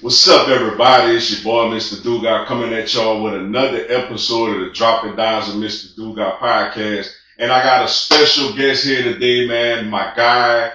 What's up, everybody? It's your boy, Mr.Dugas, coming at y'all with another episode of the Dropping Downs of Mr. Dugas podcast. And I got a special guest here today, man. My guy,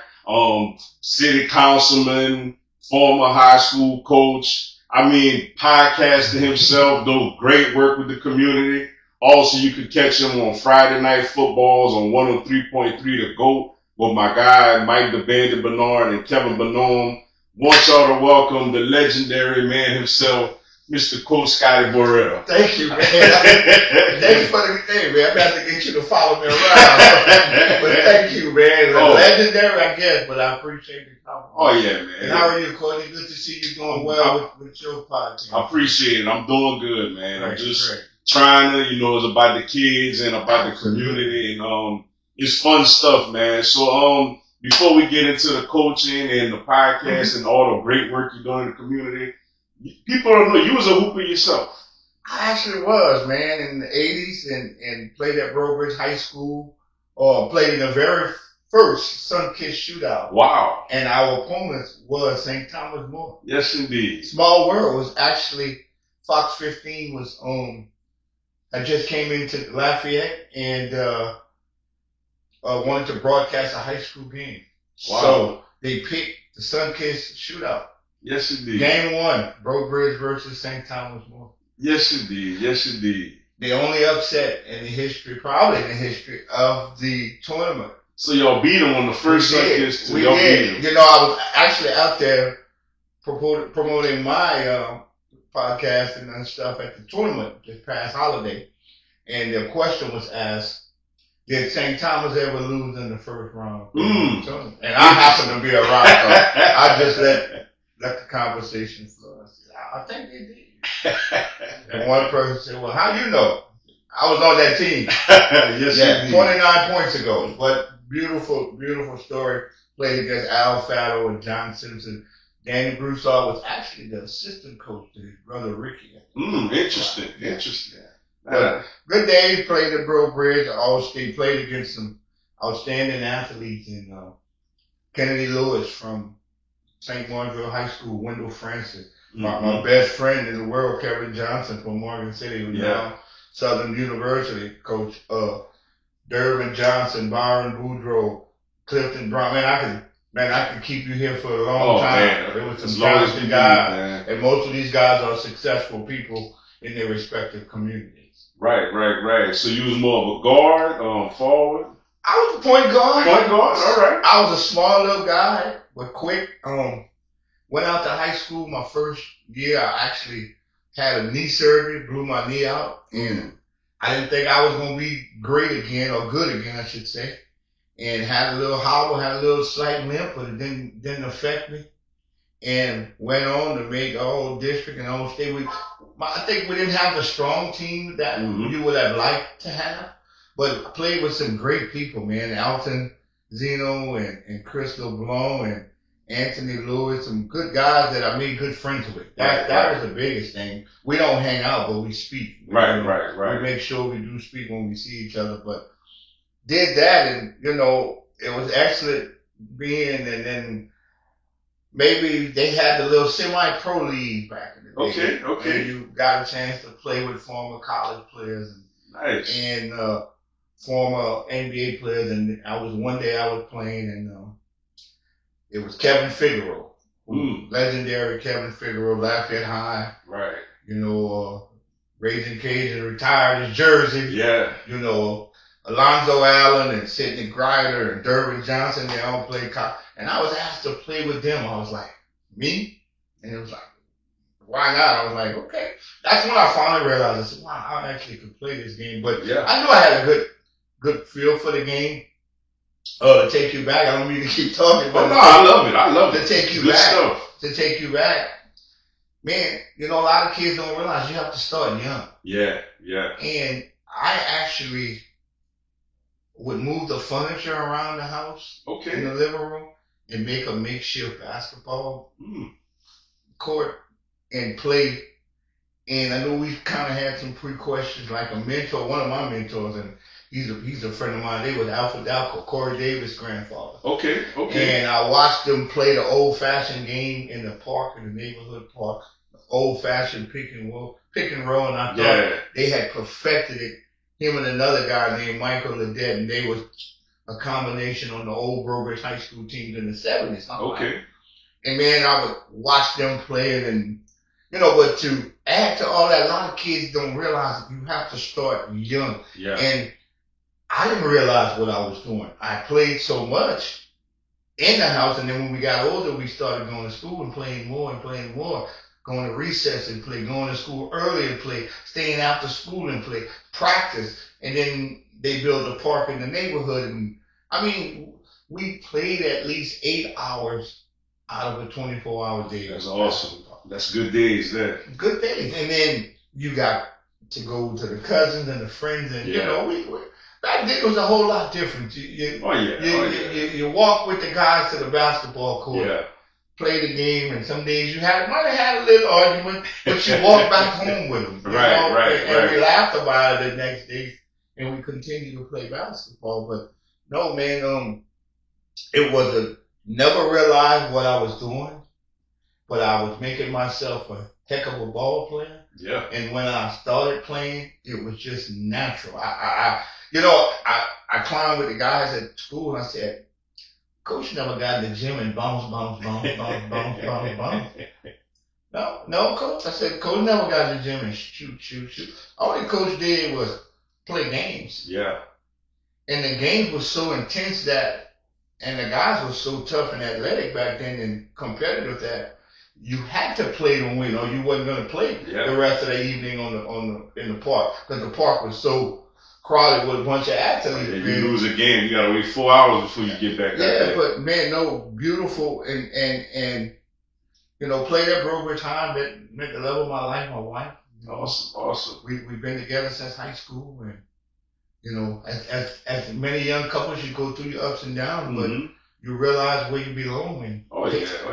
city councilman, former high school coach. I mean, podcaster himself, doing great work with the community. Also, you can catch him on Friday night footballs on 103.3 The GOAT with my guy, Mike the Bandit Bernard and Kevin Bonhomme. Want y'all to welcome the legendary man himself, Mr. Coach Scotty Borel. Thank you, man. Thank you for the thing, man. I'm about to get you to follow me around. But thank you, man. Legendary, I guess, but I appreciate the compliment. Oh, yeah, man. And how are you, Cody? Good to see you doing well with your podcast. I appreciate it. I'm doing good, man. I'm just trying to, it's about the kids and about the community. And it's fun stuff, man. So, before we get into the coaching and the podcast and all the great work you're doing in the community, people don't know you was a hooper yourself. I actually was, man, in the 80s and played at Breaux High School, or played in the very first Sun-Kissed shootout. Wow. And our opponent was St. Thomas More. Yes, indeed. Small World was actually, Fox 15 was I just came into Lafayette and wanted to broadcast a high school game. Wow. So they picked the Sun-Kissed shootout. Yes, indeed. Game 1, Breaux versus St. Thomas More. Yes, indeed. Yes, indeed. The only upset in the history, probably in the history of the tournament. So y'all beat them on the first Sun-Kissed. We did. I was actually out there promoting my podcast and stuff at the tournament this past holiday. And the question was asked, did St. Thomas ever lose in the first round? And I happened to be around, so I just let the conversation flow. I said, I think they did. And one person said, well, how you know? I was on that team. Yes, 29 points ago. But beautiful, beautiful story. Played against Al Fatto and John Simpson. Danny Broussard was actually the assistant coach to his brother Ricky. Interesting. Good day. Played at Breaux Bridge. All-State. Played against some outstanding athletes in Kennedy Lewis from St. Margaret High School, Wendell Francis. My best friend in the world, Kevin Johnson from Morgan City, who's now Southern University coach. Durbin Johnson, Byron Boudreaux, Clifton Brown. I could keep you here for a long time. Man. There was some talented guys, and most of these guys are successful people in their respective communities. Right. So you was more of a guard, forward? I was a point guard. Point guard, all right. I was a small little guy, but quick. Went out to high school my first year. I actually had a knee surgery, blew my knee out, and I didn't think I was going to be great again, or good again, I should say. And had a little hobble, had a little slight limp, but it didn't affect me. And went on to make all district and all state. I think we didn't have the strong team that you would have liked to have, but I played with some great people, man. Alton Zeno and Chris LeBlanc and Anthony Lewis, some good guys that I made good friends with. That was the biggest thing. We don't hang out, but we speak. Right. We make sure we do speak when we see each other, but did that, and it was excellent being, and then maybe they had the little semi-pro league back in the day. Okay. And you got a chance to play with former college players and former NBA players. And one day I was playing, and it was Kevin Figueroa, legendary Kevin Figueroa, Lafayette High. Right. Raging Cajun retired his jersey. Yeah. Alonzo Allen and Sidney Grider and Durbin Johnson, they all played college. And I was asked to play with them. I was like, me? And it was like, why not? I was like, okay. That's when I finally realized, I said, wow, I actually could play this game. But I knew I had a good feel for the game. To take you back, I don't mean to keep talking, but I love it. To take you back, man, a lot of kids don't realize you have to start young. Yeah. And I actually would move the furniture around the house in the living room and make a makeshift basketball court and play. And I know we've kind of had some pre-questions, like a mentor, one of my mentors, and He's a friend of mine. They was Alfred Dalco, Corey Davis' grandfather. Okay. And I watched them play the old-fashioned game in the park, in the neighborhood park, old-fashioned pick and roll, and I thought they had perfected it. Him and another guy named Michael Ledet, and they was a combination on the old Breaux high school teams in the 70s. Okay. And man, I would watch them play, and but to add to all that, a lot of kids don't realize that you have to start young. Yeah. And I didn't realize what I was doing. I played so much in the house, and then when we got older, we started going to school and playing more, going to recess and play, going to school early and play, staying after school and play, practice, and then they built a park in the neighborhood. And I mean, we played at least 8 hours out of a 24-hour day. That's awesome. That's good days there. Good days. And then you got to go to the cousins and the friends, and we back then it was a whole lot different. You walk with the guys to the basketball court, play the game, and some days you might have had a little argument, but you walk back home with them. And we laughed about it the next day, and we continued to play basketball. But no, man, it was never realized what I was doing, but I was making myself a heck of a ball player. Yeah. And when I started playing, it was just natural. I climbed with the guys at school, and I said, Coach never got in the gym and bounce. No, Coach. I said, Coach never got in the gym and shoot. All the Coach did was play games. Yeah. And the games were so intense and the guys were so tough and athletic back then and competitive that you had to play to win, or you wasn't going to play the rest of the evening in the park, because the park was so crowded with a bunch of athletes. If you lose a game, you gotta wait 4 hours before you get back out there. But man, no, beautiful and played at Breaux time that meant the love of my life, my wife. Awesome. We've been together since high school, and as many young couples, you go through your ups and downs, but you realize where you belong. And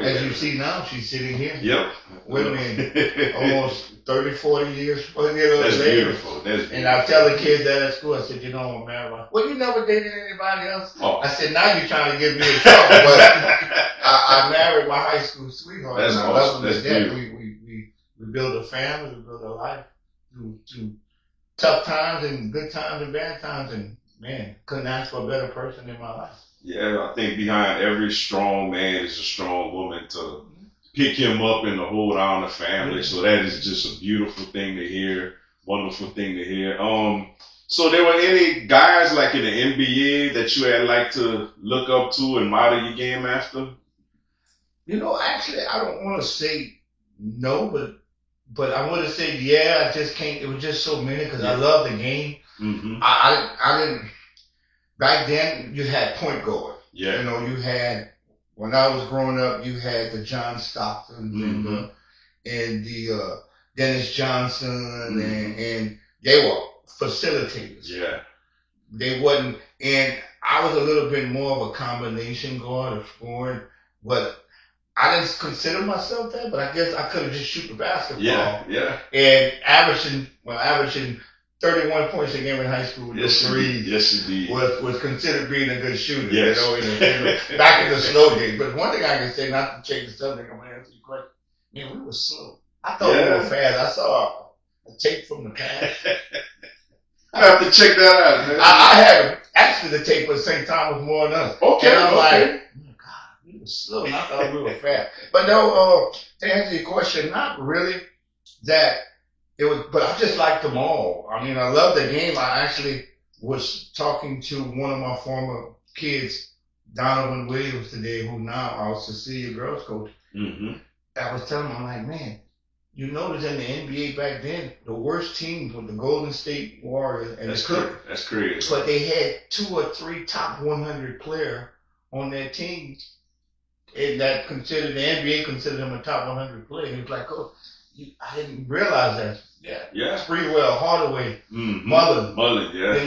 as you see now, she's sitting here. Yep. With me almost 30, 40 years. That's later. Beautiful. And I tell the kids that at school, I said, I'm married. Well, you never dated anybody else? Oh. I said, now you're trying to get me in trouble. But I married my high school sweetheart. That's and awesome. I love her to death. We built a family, we built a life through tough times and good times and bad times. And man, couldn't ask for a better person in my life. Yeah, I think behind every strong man is a strong woman to pick him up and to hold on the family. So that is just a beautiful thing to hear, wonderful thing to hear. So there were any guys like in the NBA that you had like to look up to and model your game after? Actually, I don't want to say no, but I want to say I just can't. It was just so many because I love the game. Mm-hmm. I didn't. Back then, you had point guard. Yeah. You had, when I was growing up, you had the John Stockton and the Dennis Johnson, and they were facilitators. Yeah. They wasn't, and I was a little bit more of a combination guard of scoring, but I didn't consider myself that, but I guess I could have just shoot the basketball. Yeah. And averaging 31 points a game in high school with those threes. Yes, indeed. Was considered being a good shooter. Yes. Back in the slow days. But one thing I can say, not to change the subject, I'm going to answer your question. Man, we were slow. I thought we were fast. I saw a tape from the past. I have to check that out, man. I had actually the tape at the same time was more than us. Okay. And I'm like, oh God, we were slow. And I thought we were fast. But no, to answer your question, not really that. It was, but I just liked them all. I mean, I love the game. I actually was talking to one of my former kids, Donovan Williams, today, who now our Cecilia girls coach. Mm-hmm. I was telling him, I'm like, man, you notice in the NBA back then, the worst teams were the Golden State Warriors and the Clippers. That's crazy. But they had 2 or 3 top 100 players on their team, and that the NBA considered them a top 100 player. And he was like, oh, I didn't realize that. Yeah. Sprewell, Hardaway, Mm-hmm. Mullen, yeah.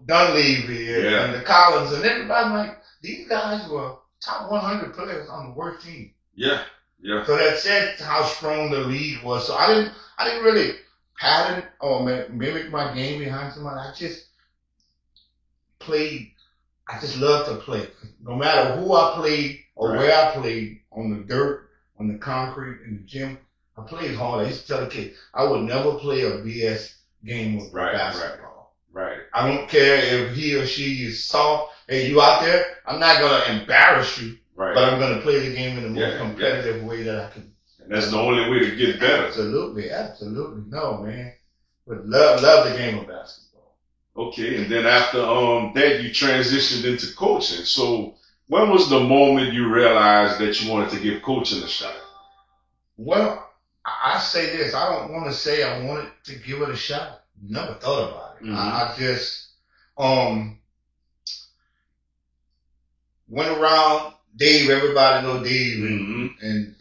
Dunleavy, and the Collins, and everybody. Like, these guys were top 100 players on the worst team. Yeah. So that said how strong the league was. So I didn't really pattern or mimic my game behind somebody. played. I just love to play. No matter who I played or where I played, on the dirt, on the concrete, in the gym, I played hard. I used to tell the kids, I would never play a BS game with basketball. Right. I don't care if he or she is soft. Hey, you out there? I'm not going to embarrass you, but I'm going to play the game in the most competitive way that I can. And that's the only way to get better. Absolutely. No, man. But love the game of basketball. Okay, and then after that, you transitioned into coaching. So when was the moment you realized that you wanted to give coaching a shot? Well, I say this. I don't want to say I wanted to give it a shot. Never thought about it. I just went around Dave. Everybody know Dave. And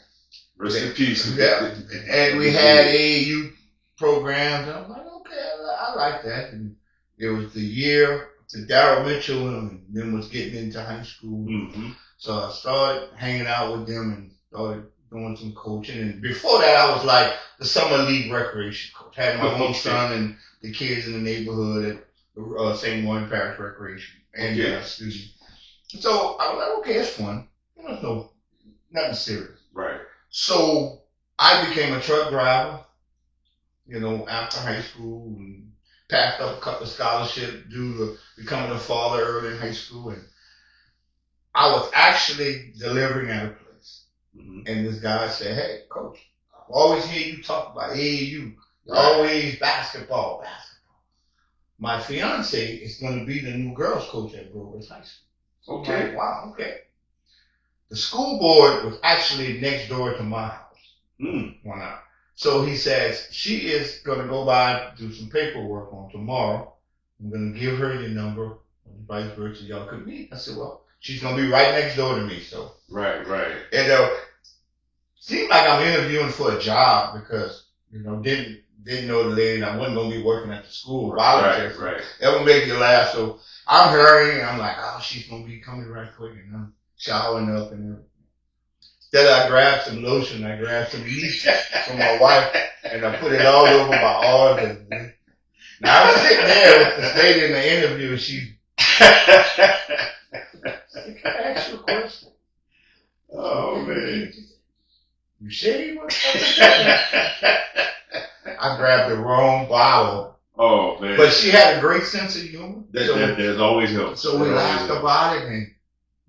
rest in peace. Yeah. And we had AAU programs. And I'm like, okay, I like that. And it was the year to Darryl Mitchell and then was getting into high school. So I started hanging out with them and started doing some coaching. And before that, I was like the summer league recreation coach. Had my own son and the kids in the neighborhood at the St. Warren Parish Recreation. And so I was like, okay, it's fun. No, nothing serious. Right. So I became a truck driver, after high school, and passed up a couple of scholarships due to becoming a father early in high school. And I was actually delivering at a place. And this guy said, hey, coach, I always hear you talk about AAU. Always basketball. My fiance is going to be the new girls coach at Breaux High School. Okay. Like, wow, okay. The school board was actually next door to my house. Why not? So he says, she is going to go by, do some paperwork on tomorrow. I'm going to give her your number, and vice versa, y'all could meet. I said, well, she's going to be right next door to me. So Right. And seemed like I'm interviewing for a job because, didn't know the lady. I wasn't going to be working at the school. Right. That would make you laugh. So I'm hurrying. I'm like, oh, she's going to be coming right quick. And I'm showering up and everything. Then I grabbed some lotion. I grabbed some yeast from my wife, and I put it all over my arms. Now I was sitting there with this lady in the interview, and she said, can I ask you a question? Oh, man. You said you were I grabbed the wrong bottle. Oh, man. But she had a great sense of humor. There's always help. So we laughed about it, and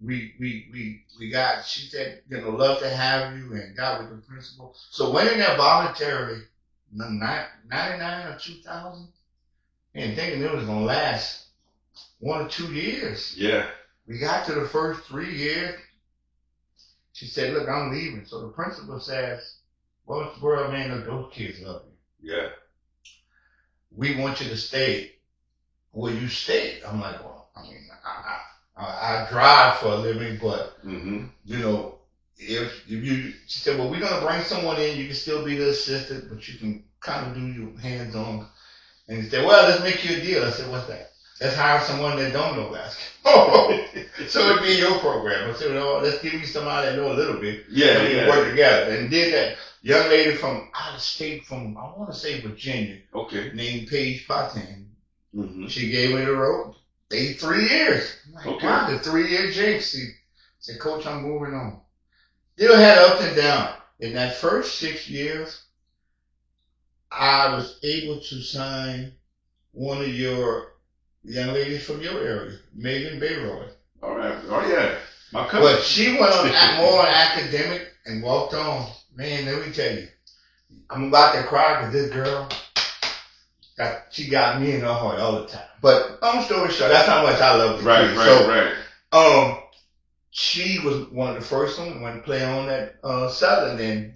we got, she said, love to have you, and got with the principal. So went in there voluntarily, 99 or 2000, and thinking it was going to last 1 or 2 years. Yeah. We got to the first 3 years. She said, look, I'm leaving. So the principal says, well, Mr. Borel, man, look, those kids love you. Yeah. We want you to stay. Will you stay? I'm like, well, I mean, I drive for a living, but, if you, she said, well, we're going to bring someone in. You can still be the assistant, but you can kind of do your hands-on. And he said, well, let's make you a deal. I said, what's that? Let's hire someone that don't know basketball. So it'd be your program. I said, well, let's give you somebody that know a little bit. Yeah, we can work together. And did that. Young lady from out of state, from, I want to say Virginia. Okay. Named Paige Patin. She gave me the rope. Stayed 3 years. I'm like, God, the 3-year jinx. She said, Coach, I'm moving on. Still had ups and downs. In that first 6 years, I was able to sign one of your young ladies from your area, Megan Bayroy. All right. Oh, yeah. My cousin. But she went on more academic and walked on. Man, let me tell you, I'm about to cry because this girl, she got me in her heart all the time. But long story short, that's how much I love the kid. Right. She was one of the first ones went to play on that Southern and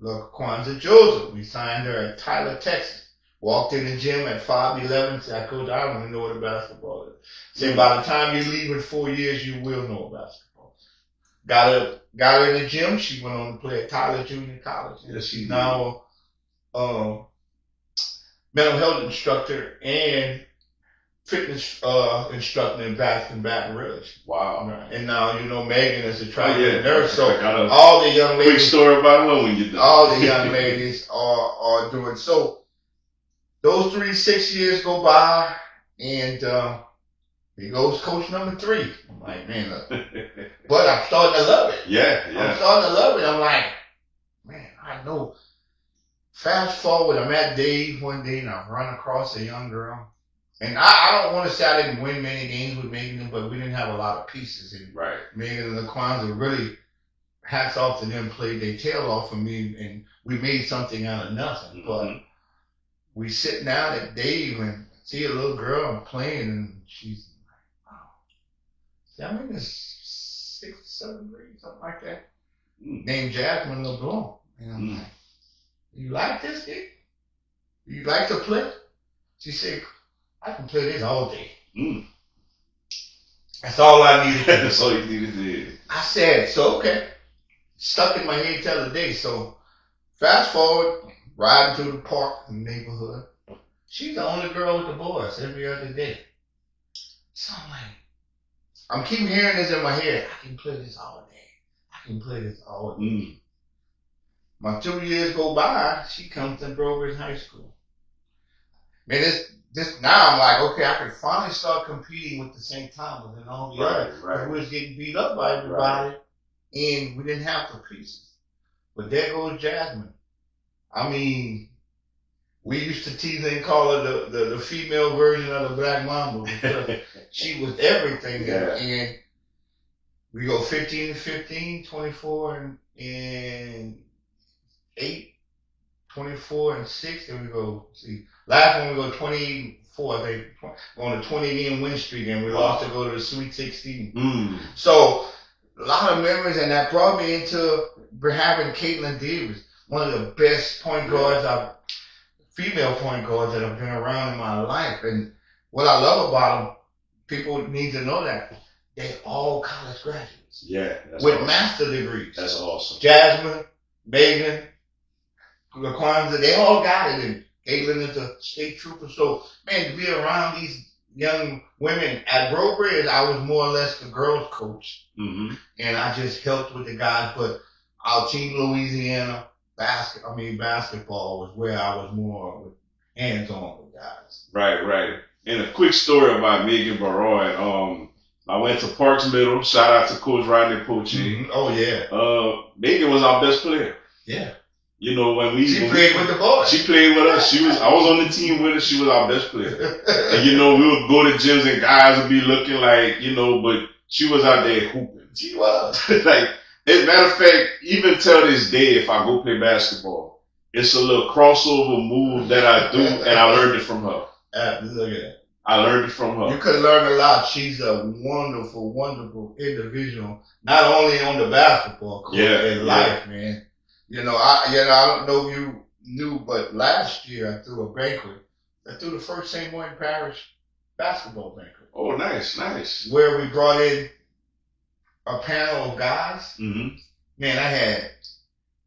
Kwanzaa Joseph. We signed her at Tyler, Texas. Walked in the gym at 5'11", said, Coach, I don't even know what a basketball is. Said, by the time you leave in 4 years, you will know basketball. Got her in the gym. She went on to play at Tyler Junior College. And she's now a mental health instructor and fitness instructor in Baton Rouge. Wow. And now, Megan is a traveling nurse. So got all the young ladies. Quick story about her when you're done. All the young ladies are doing so. Those 6 years go by, and Here goes coach number 3. I'm like, man, look. But I'm starting to love it. Yeah. I'm starting to love it. I'm like, man, I know. Fast forward, I'm at Dave one day and I run across a young girl. And I don't want to say I didn't win many games with Megan, but we didn't have a lot of pieces. And Right. Megan and LaQuanza really, hats off to them, played their tail off for me, and we made something out of nothing. Mm-hmm. But we sit down at Dave and see a little girl playing, and she's like, wow. See, I'm in this 6th, 7th grade, something like that. Named Jasmine LeBlanc. And I'm like, you like this kid? You like to play? She said, I can play this all day. That's all I needed. That's all you needed to do. I said, so okay. Stuck in my head till the day. So fast forward, riding through the park in the neighborhood. She's the only girl with the boys every other day. So I'm like, I'm keep hearing this in my head. I can play this all day. I can play this all day. My 2 years go by, she comes to Breaux High School. Man, this now I'm like, okay, I can finally start competing with the St. Thomas and all the others. Right. We was getting beat up by everybody, and we didn't have the pieces. But there goes Jasmine. I mean, we used to tease and call her the female version of the Black Mamba because she was everything. Yeah. And we go 15-15, 24 and 8, 24 and 6, and we go, see, last one we go 24, I think, on a 20-game win streak, and we lost to go to the Sweet 16. So, a lot of memories, and that brought me into having Caitlin Davis, one of the best point guards, female point guards that have been around in my life. And what I love about them, people need to know that they're all college graduates. Yeah. With awesome. Master degrees. That's awesome. Jasmine, Megan, LaQuanza, they all got it, and Caitlin is a state trooper. So, man, to be around these young women at Breaux, I was more or less the girls' coach, and I just helped with the guys. But our team, Louisiana basketball was where I was more hands-on with guys. Right. And a quick story about Megan Borel. I went to Parks Middle. Shout out to Coach Rodney Poche. Oh yeah. Megan was our best player. Yeah. You know, she played with the boys. She played with us. I was on the team with her. She was our best player. And you know, we would go to gyms and guys would be looking like, you know, but she was out there hooping. She was. Like, as a matter of fact, even till this day, if I go play basketball, it's a little crossover move that I do, and I learned it from her. Look at that. I learned it from her. You could learn a lot. She's a wonderful, wonderful individual, not only on the basketball court, in life, man. You know, I don't know if you knew, but last year I threw a banquet. I threw the first St. Martin Parish basketball banquet. Oh, nice. Where we brought in a panel of guys. Man, I had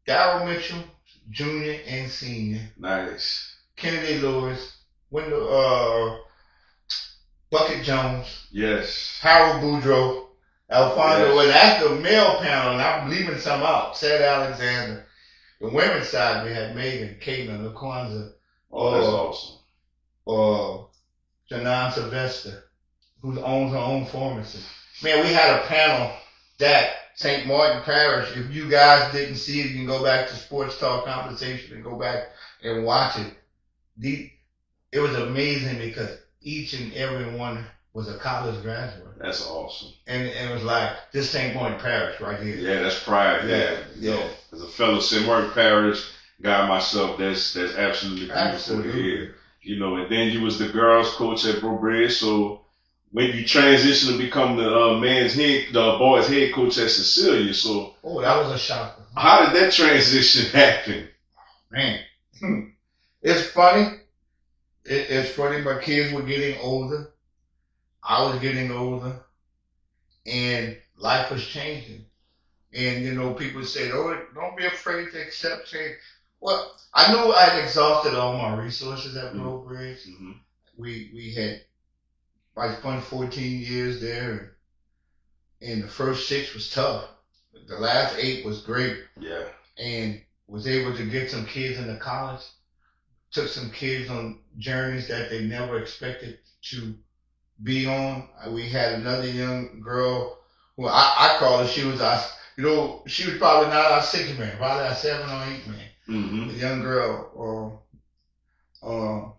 Darryl Mitchell, Jr. and Senior. Nice. Kennedy Lewis, Bucket Jones. Yes. Harold Boudreaux, Alfonso, and that's the male panel, and I'm leaving some out. Sad Alexander. The women's side, we had Megan, Caitlin, LaQuanza. Oh, that's awesome. Janan Sylvester, who owns her own pharmacy. Man, we had a panel that St. Martin Parish, if you guys didn't see it, you can go back to Sports Talk Conversation and go back and watch it. It was amazing because each and every one was a college graduate. That's awesome. And it was like, this St. Martin Parish right here. Yeah, that's pride. Yeah. So, as a fellow St. Martin Parish guy myself, that's absolutely beautiful. Absolutely. You know, and then you was the girls coach at Breaux, so when you transitioned to become the boys head coach at Cecilia, so. Oh, that was a shocker. How did that transition happen? Man, it's funny. It's funny. My kids were getting older. I was getting older, and life was changing. And, you know, people say, oh, don't be afraid to accept change. Well, I knew I'd exhausted all my resources at Breaux. I spent 14 years there, and the first 6 was tough. The last 8 was great. Yeah. And was able to get some kids into college, took some kids on journeys that they never expected to be on. We had another young girl who I call her. She was our, she was probably not our sixth man, probably our 7 or 8 man. Mm-hmm. A young girl,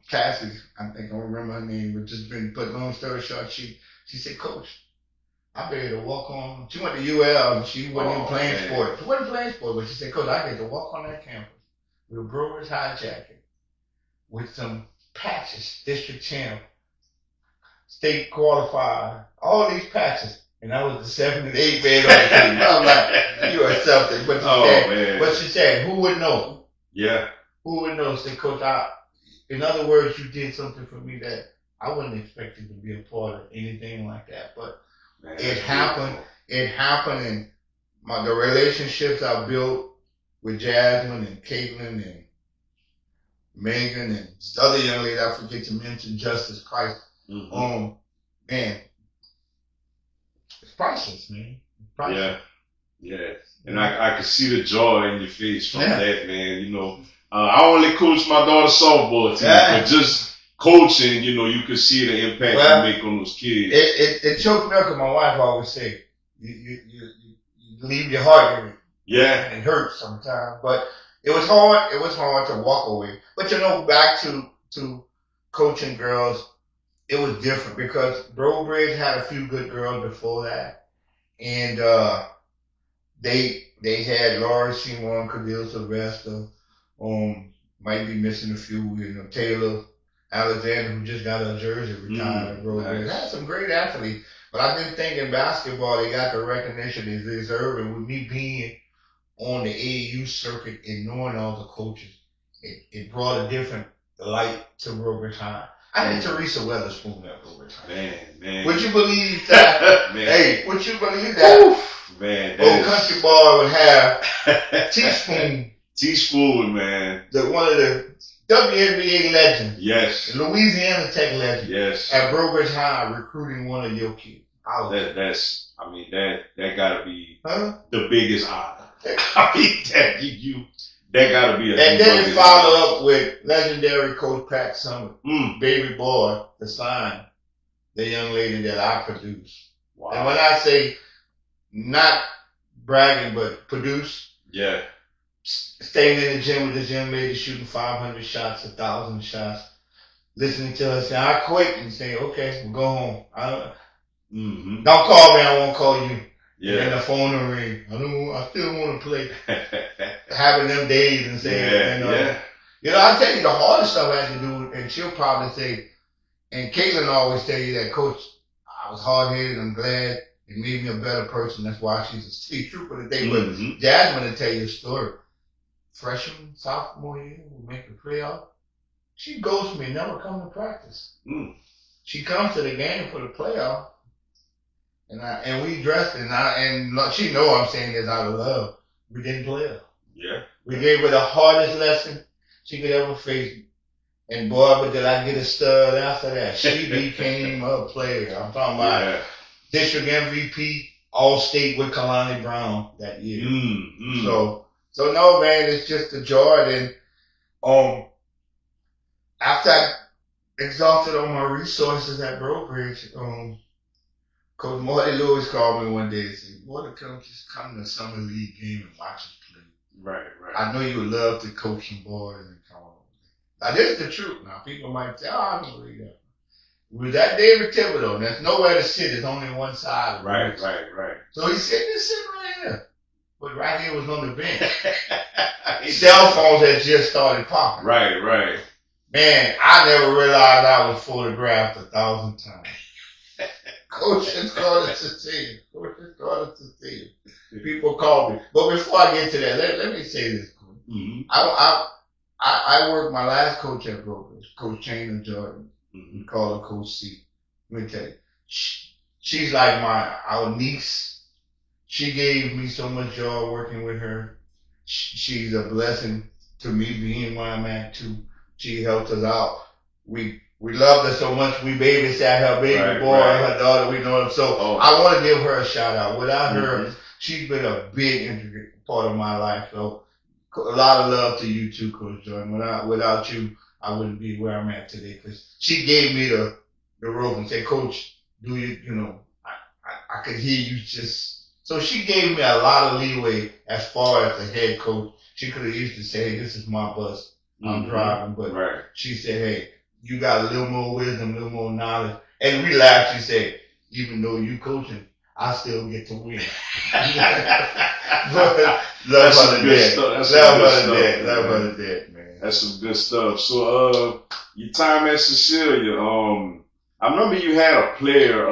Cassie, I think I don't remember her name, but just been put long story short, she said, Coach, I better to walk on. She went to UL and she wasn't even playing sports. She wasn't playing sports, but she said, Coach, I get to walk on that campus with a Brewers high jacket with some patches, district champ, state qualified, all these patches. And I was the 7 and 8 man on the team. I'm like, you are something. But she said, who would know? Yeah. Who would know? Say, Coach, in other words, you did something for me that I wasn't expecting to be a part of anything like that. But it happened. It happened, and the relationships I built with Jasmine and Caitlin and Megan and this other young lady I forget to mention, Justice Price. Mm-hmm. Man, it's priceless, man. It's priceless. Yeah. And I could see the joy in your face from that, man. You know, I only coached my daughter's softball team, but just coaching, you know, you could see the impact you make on those kids. It choked me up, because my wife always say, you leave your heart in it. Yeah. And it hurts sometimes, but it was hard. It was hard to walk away. But back to coaching girls, it was different because Breaux had a few good girls before that, and they had Laura Simon, Cadille Sylvester, might be missing a few, Taylor Alexander, who just got a jersey retired. Breaux had some great athletes, but I didn't think in basketball they got the recognition they deserve, and with me being on the AAU circuit and knowing all the coaches, it brought a different light to Breaux High. I had Teresa Weatherspoon at Breaux High. Man. Would you believe that? Man. Hey, would you believe that? Oof, man. Old Country Boy would have Teaspoon, man. One of the WNBA legends. Yes. Louisiana Tech legend. Yes. At Breaux High recruiting one of your kids. That gotta be the biggest honor. I mean, that gotta be a. And then it followed up with legendary Coach Pat Summer, baby boy, to sign the young lady that I produced. Wow. And when I say not bragging, but produce, staying in the gym with this young lady shooting 500 shots, 1,000 shots, listening to her say, I quit, and say, okay, we'll go home. Don't call me, I won't call you. Yeah. And the phone will ring. I still want to play. Having them days and saying, I tell you the hardest stuff I had to do, and she'll probably say, and Caitlin always tell you that, Coach, I was hard-headed. I'm glad it made me a better person. That's why she's a state trooper today. But Jasmine will tell you a story. Freshman, sophomore year, we make the playoff. She goes to me, never come to practice. She comes to the game for the playoff. And we dressed and she know I'm saying this out of love. We didn't play her. Yeah. We gave her the hardest lesson she could ever face. And boy, but did I get a stud after that. She became a player. I'm talking about district MVP, all-state with Kalani Brown that year. So no, man, it's just a joy. And after I exhausted all my resources at Breaux, Coach Marty Lewis called me one day and said, "Boy, just come to the summer league game and watch us play. Right. I know you would love to coach some boys and come on." Now, this is the truth. Now, people might say, I don't believe that. We was at David Thibodeau, and there's nowhere to sit. There's only one side. Right. So he said, just sit right here. But right here was on the bench. Cell phones had just started popping. Right. Man, I never realized I was photographed 1,000 times. Coach is calling Cecilia. People call me. But before I get to that, let me say this, Coach. I worked my last coach at Breaux, Coach Chain Jordan. We call her Coach C. Let me tell you. She's like our niece. She gave me so much joy working with her. She's a blessing to me being where I'm at too. She helped us out. We loved her so much, we babysat her baby boy and her daughter, we know them. So I want to give her a shout out. Without her, she's been a big intricate part of my life. So a lot of love to you too, Coach Jordan. Without you, I wouldn't be where I'm at today because she gave me the rope and say, Coach, do you, I could hear you just. So she gave me a lot of leeway as far as the head coach. She could have used to say, hey, this is my bus. I'm driving. But she said, hey, you got a little more wisdom, a little more knowledge. And we laughed. She said, even though you coaching, I still get to win. But love her to death, man. That's some good stuff. So, your time at Cecilia, I remember you had a player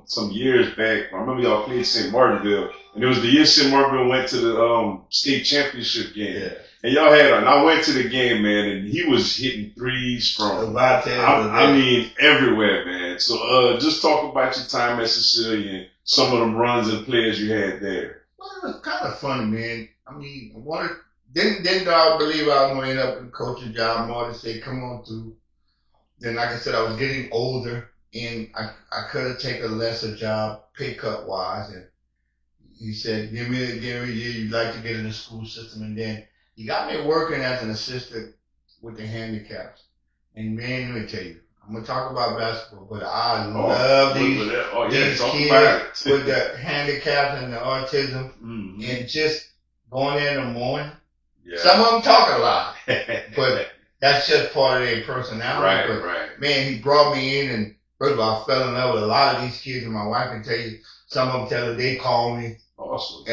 some years back. I remember y'all played St. Martinville, and it was the year St. Martinville went to the state championship game. Yeah. And y'all had, and I went to the game, man, and he was hitting threes from, I mean, everywhere, man. So, just talk about your time at Cecilia and some of them runs and players you had there. Well, it was kind of funny, man. I mean, didn't I believe I was going to end up in coaching job more to say, come on through. Then, like I said, I was getting older, and I could have taken a lesser job, pay cut wise. And he said, give me a year you'd like to get in the school system. And then he got me working as an assistant with the handicaps. And man, let me tell you, I'm going to talk about basketball, but I love these kids with the handicaps and the autism, and just going there in the morning. Yeah. Some of them talk a lot, but that's just part of their personality. Right. Man, he brought me in, and first of all, I fell in love with a lot of these kids, and my wife can tell you, some of them tell her they call me. Awesome.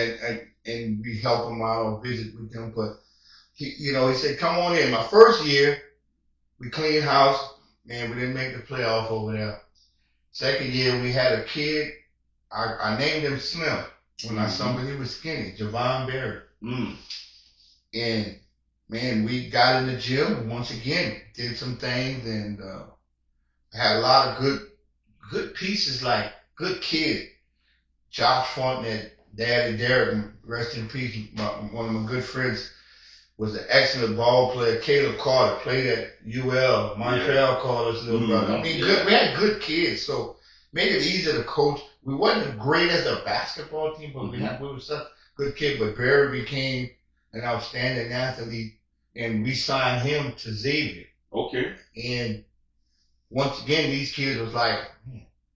And we help them out or visit with them. But he said, come on in. My first year, we cleaned house. Man, we didn't make the playoff over there. Second year, we had a kid. I named him Slim. When I saw him, he was skinny. Javon Berry. And man, we got in the gym and once again did some things and had a lot of good pieces, like good kid. Josh Fontenette, Daddy Derek, rest in peace. One of my good friends was an excellent ball player. Caleb Carter played at UL. Montreal Carter's little brother. I mean, good. We had good kids, so made it easy to coach. We wasn't great as a basketball team, but we were such good kids. But Barry became an outstanding athlete, and we signed him to Xavier. Okay. And once again, these kids was like,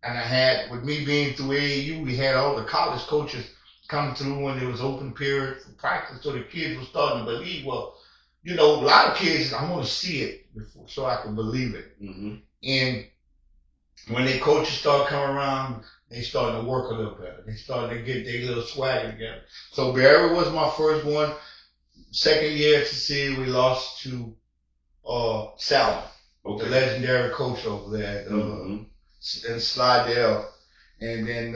and I had, with me being through AAU, we had all the college coaches come through when there was open period for practice, so the kids were starting to believe, well, a lot of kids, I want to see it before, so I can believe it. And when their coaches start coming around, they starting to work a little better. They starting to get their little swag together. So Barry was my first one. Second year at Cecilia, we lost to Salmon, the legendary coach over there in Slidell. And then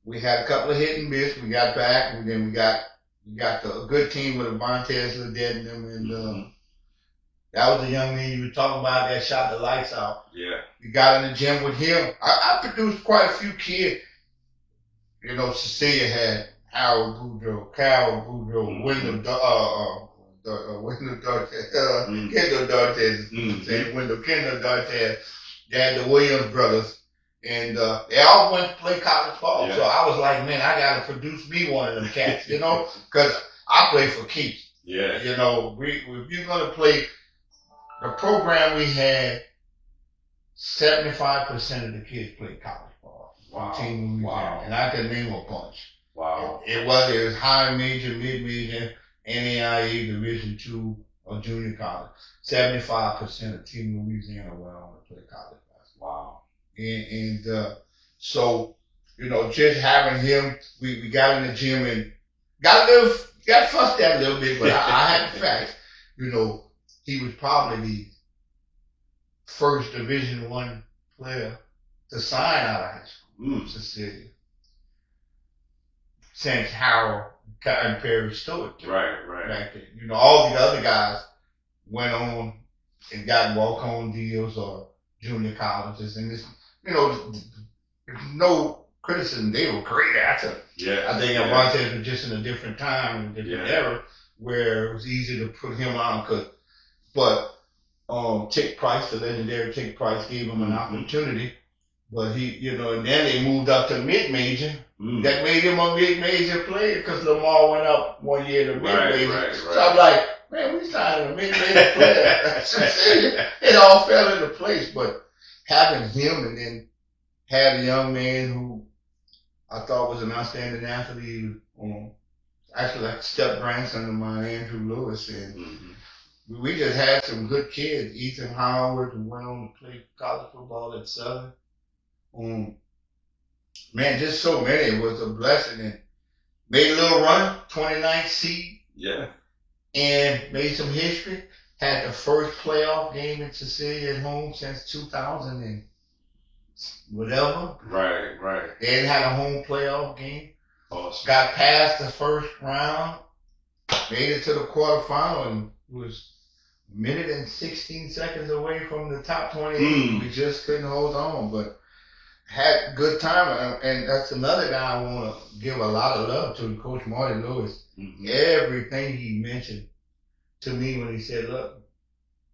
we had a couple of hit and miss. We got back, and then we got a good team with Avantez Ledet and them. And that was the young man you were talking about that shot the lights out. Yeah. We got in the gym with him. I produced quite a few kids. Cecilia had Harold Boudreaux, Carol Boudreaux, Kendall Dartez. They had the Williams brothers. And they all went to play college ball. Yeah. So I was like, man, I got to produce me one of them cats, because I play for keeps. Yeah. If you're going to play, the program we had, 75% of the kids played college ball. Wow. And I could name a bunch. Wow. It was high major, mid major, NAIA Division II or junior college. 75% of Team Louisiana went on to play college basketball. Wow. And so, just having him, we got in the gym and got fussed at a little bit, but I had the facts. He was probably the first Division I player to sign out of high school, Cecilia. Since Harold and Perry Stewart. Right. Back then. All the other guys went on and got walk-on deals or junior colleges, and this, no criticism. They were great athletes. Yeah. I think Avantez was just in a different time, a different era, where it was easy to put him on. But Tick Price, the legendary Tick Price, gave him an opportunity. But he, and then they moved up to mid-major. That made him a mid-major player because Lamar went up one year to mid-major. Right. So I'm like, man, we signed a mid-major player. It all fell into place. But having him and then had a young man who I thought was an outstanding athlete, actually like step grandson of mine, Andrew Lewis, and we just had some good kids. Ethan Howard, who went on to play college football at Southern. Man, just so many. It was a blessing. And made a little run, 29th seed. Yeah. And made some history. Had the first playoff game in Cecilia at home since 2000 and whatever. Right. They hadn't had a home playoff game. Awesome. Got past the first round. Made it to the quarterfinal and was a minute and 16 seconds away from the top 28. We just couldn't hold on, but had a good time. And that's another guy I want to give a lot of love to, Coach Marty Lewis. Everything he mentioned to me when he said, look,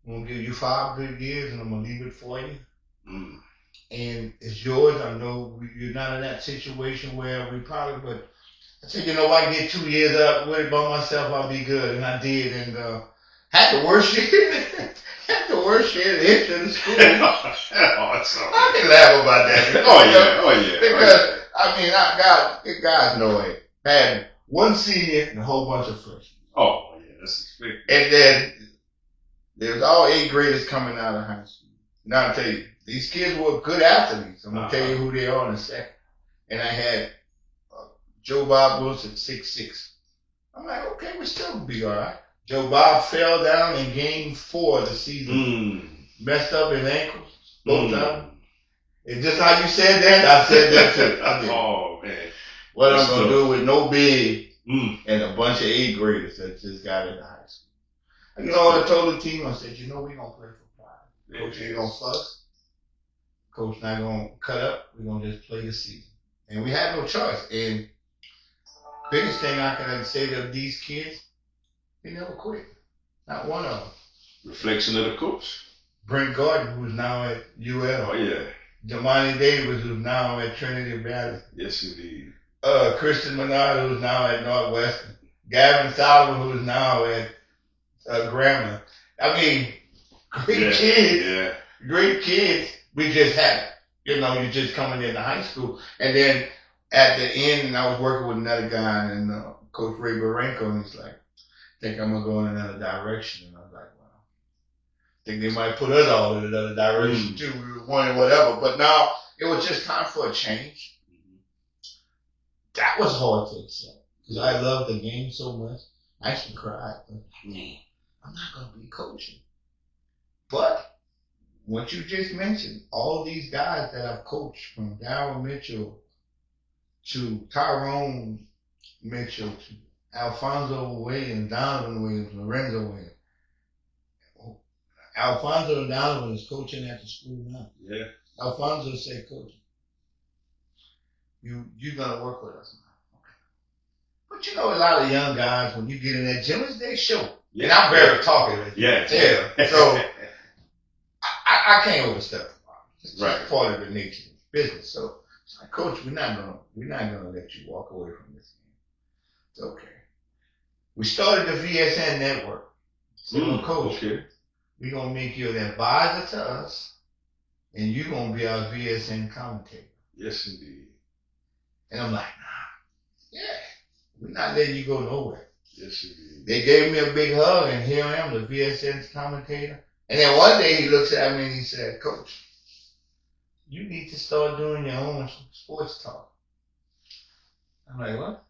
I'm going to give you 5 good years and I'm going to leave it for you. And it's yours. I know you're not in that situation where we probably, but I said, you know, I can get 2 years up with it by myself, I'll be good. And I did. And had the worst year. Had the worst year in the history of the school. Awesome. I can laugh about that. Oh yeah. Because, I mean, guys know it. Had one senior and a whole bunch of freshmen. Oh, yeah, that's expected. And then there was all 8th graders coming out of high school. Now I'll tell you, these kids were good athletes. I'm going to tell you who they are in a second. And I had Joe Bob Wilson, 6'6". I'm like, okay, we're still going to be all right. Joe Bob fell down in game 4 of the season. Messed up his ankles, both of them. And just how you said that, I said that too. I did. Oh, man. What I'm going to do with no big and a bunch of 8th graders that just got into high school. You know what I told the team? I said, you know, we're going to play for pride. Coach ain't going to fuss. Coach not going to cut up. We're going to just play the season. And we had no choice. And biggest thing I can say to these kids, they never quit. Not one of them. Reflection of the coach. Brent Gordon, who's now at UL. Oh, yeah. Jamani Davis, who's now at Trinity Valley. Yes, indeed. Christian Menard, who's now at Northwestern. Gavin Solomon, who's now at Grambling. I mean, great kids. Yeah. Great kids. We just had it. You know, you're just coming into high school. And then at the end, and I was working with another guy, and Coach Ray Barenko, and he's like, I think I'm going to go in another direction. And I was like, well, I think they might put us all in another direction too. We were wanting whatever. But now it was just time for a change. That was hard to accept because I love the game so much. I actually cried. But, man, I'm not going to be coaching. But what you just mentioned, all these guys that I've coached, from Darryl Mitchell to Tyrone Mitchell to Alfonso Williams, Donovan Williams, Lorenzo Williams. Alfonso and Donovan is coaching at the school now. Yeah. Alfonso said, Coach, you're going to work with us now. Okay. But you know, a lot of young guys, when you get in that gym, it's their show. Yeah. And I'm very talkative. Yeah. So I can't overstep the boundaries. It's just part of the nature of the business. So it's like, Coach, we're not gonna let you walk away from this game. It's okay. We started the VSN network. So, Coach, we're gonna make you an advisor to us, and you're gonna be our VSN commentator. Yes, indeed. And I'm like, nah, we're not letting you go nowhere. Yes, indeed. They gave me a big hug, and here I am, the VSN's commentator. And then one day he looks at me and he said, Coach, you need to start doing your own sports talk. I'm like, what?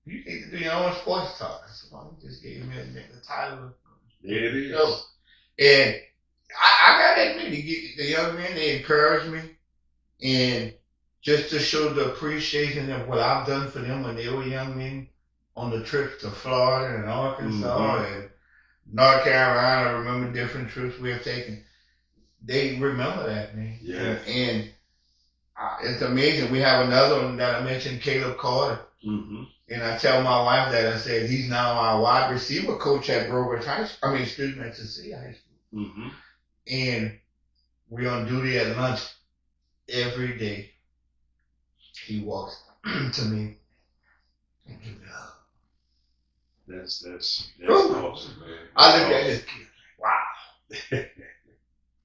You need to do your own sports talk. I said, well, you just gave me the title. There it is. So, and I got to admit, the young men, they encouraged me. And just to show the appreciation of what I've done for them when they were young men on the trips to Florida and Arkansas and North Carolina, I remember different trips we have taken. They remember that, man. Yeah. And it's amazing. We have another one that I mentioned, Caleb Carter. And I tell my wife that I said he's now our wide receiver coach at Breaux High School. at Cecilia High School. And we're on duty at lunch every day. He walks to me and give me a hug. That's awesome, man. I look at this kid, wow.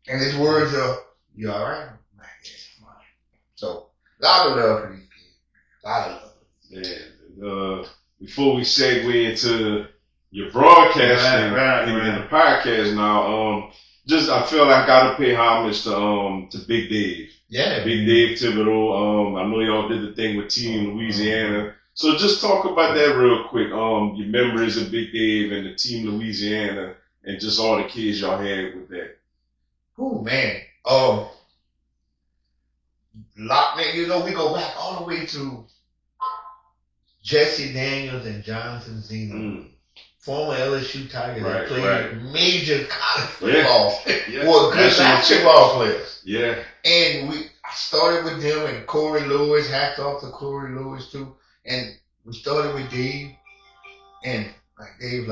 And his words are, You all right? I'm like, yes, I'm all right. So, a lot of love for these kids. A lot of love. Yeah. Before we segue into your broadcasting in the podcast now, just I feel like I gotta pay homage to Big Dave. Yeah. Big Dave Thibodeau. I know y'all did the thing with Team Louisiana. So just talk about that real quick. Your memories of Big Dave and the Team Louisiana and just all the kids y'all had with that. Oh man. You know, we go back all the way to Jesse Daniels and Jonathan Zeno. Former LSU Tigers that played major college football. Were good basketball players. Yeah. And I started with them and Corey Lewis, hats off to Corey Lewis too. And we started with Dave. And like Dave,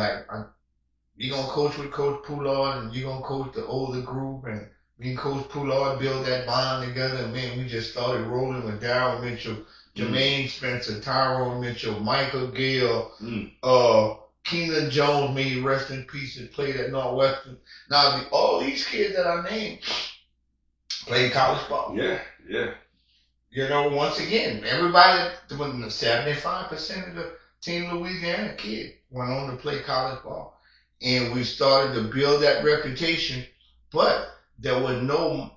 you're gonna coach with Coach Poulard and you're gonna coach the older group, and me and Coach Poulard build that bond together. And man, we just started rolling with Darryl Mitchell, Jermaine Spencer, Tyrone Mitchell, Michael Gale, Keenan Jones, may he rest in peace, and played at Northwestern. Now, all these kids that I named played college ball. Yeah. You know, once again, everybody, 75% of the Team Louisiana kids went on to play college ball. And we started to build that reputation, but there was no,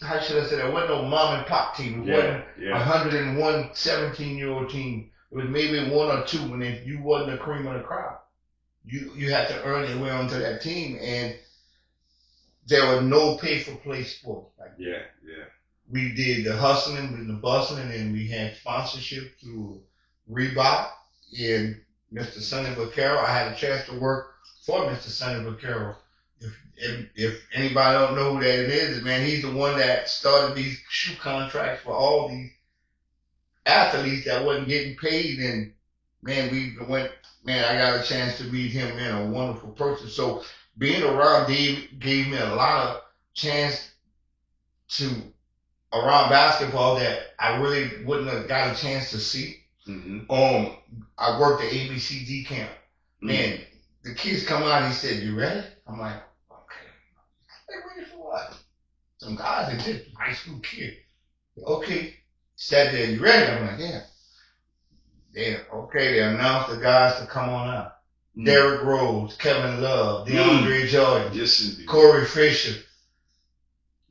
how should I say, there wasn't no mom and pop team. It wasn't 101 17-year-old team. It was maybe one or two, and if you wasn't the cream of the crop, you had to earn your way onto that team, and there was no pay-for-play sports. We did the hustling and the bustling, and we had sponsorship through Reebok and Mr. Sonny Vaccaro. I had a chance to work for Mr. Sonny Vaccaro. If anybody don't know who that is, man, he's the one that started these shoe contracts for all these athletes that wasn't getting paid. And man, I got a chance to meet him, man, a wonderful person. So being around Dave gave me a lot of chance to around basketball that I really wouldn't have got a chance to see. I worked at ABCD camp. Man, the kids come out, he said, "You ready?" I'm like, okay. They're ready for what? Some guys are just high school kids. Okay. Sat there, "You ready?" I'm like, yeah. Okay, they announced the guys to come on out. Derrick Rose, Kevin Love, DeAndre Jordan, Corey Fisher.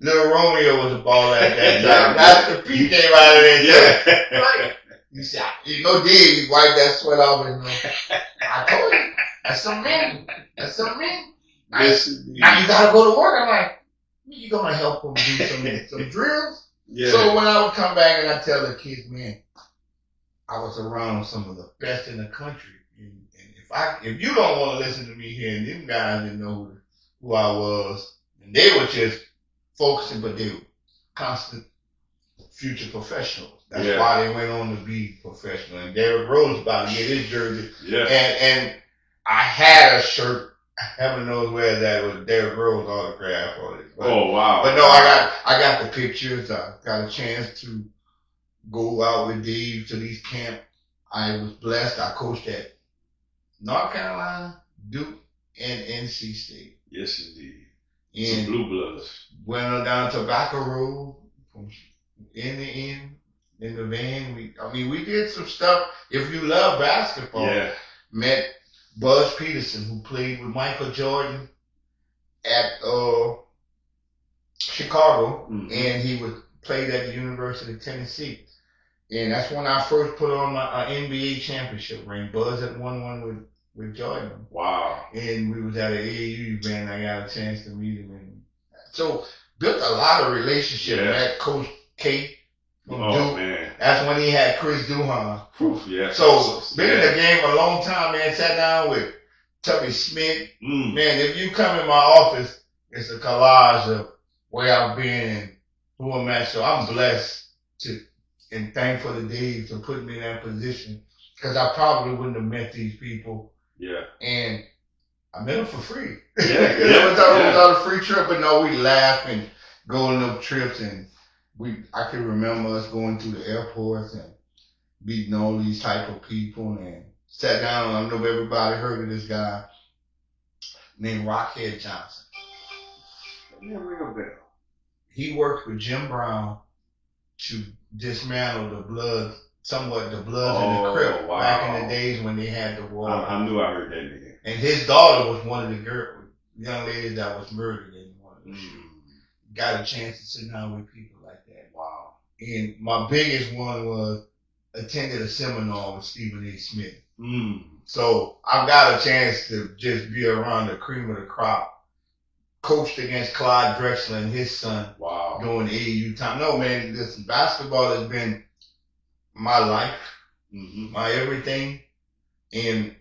Little Romeo was a ball at that time. Master P came out of there. Right. You see, Dave, you wipe that sweat off and I told you, that's some men. Now you gotta go to work. I'm like, you gonna help them do some drills? Yeah. So when I would come back and I tell the kids, man, I was around some of the best in the country. And if you don't want to listen to me here, and them guys didn't know who I was, and they were just focusing, but they were constant future professionals. That's why they went on to be professional. And Derrick Rose about to get his jersey. Yeah. And I had a shirt. Heaven knows where that was. Derrick Rose autograph on it. Oh wow! But no, I got the pictures. I got a chance to go out with Dave to these camps. I was blessed. I coached at North Carolina, Duke, and NC State. Yes, indeed. And some blue bloods. Went on down Tobacco Road from in the van. We did some stuff. If you love basketball, met Buzz Peterson, who played with Michael Jordan at Chicago, and he played at the University of Tennessee. And that's when I first put on my NBA championship ring. Buzz had won one with Jordan. Wow. And we was at an AAU event. I got a chance to meet him. And so built a lot of relationships. Met Coach K from Duke. Man. That's when he had Chris Duhon. Yeah. So been in the game a long time, man. Sat down with Tubby Smith. Man, if you come in my office, it's a collage of where I've been and who I'm at. So I'm blessed and thankful to Dave to put me in that position, because I probably wouldn't have met these people. Yeah. And I met them for free. Yeah. It was a free trip, but no, we laughed and go on them trips, and I can remember us going to the airports and meeting all these type of people, and sat down. I know everybody heard of this guy named Rockhead Johnson. Yeah, ring a bell. He worked with Jim Brown to dismantle the Bloods and the Crips back in the days when they had the war. I knew I heard that name. And his daughter was one of the young ladies that was murdered in one of the shootings. Got a chance to sit down with people like that. Wow. And my biggest one was attended a seminar with Stephen A. Smith. So I got a chance to just be around the cream of the crop. Coached against Clyde Drexler and his son during the AAU time. No, man, listen, basketball has been my life, my everything. And,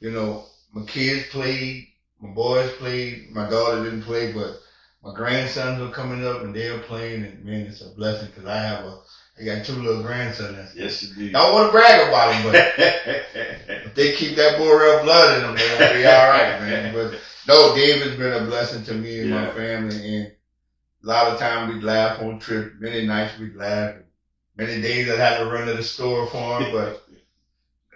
you know, my kids played, my boys played, my daughter didn't play, but my grandsons are coming up and they're playing. And, man, it's a blessing because I got 2 little grandsons. Yes, indeed. I don't want to brag about them, but if they keep that Borel blood in them, they're going to be all right, man. But no, David's been a blessing to me and my family. And a lot of times we'd laugh on trips. Many nights we'd laugh. Many days I'd have to run to the store for him. But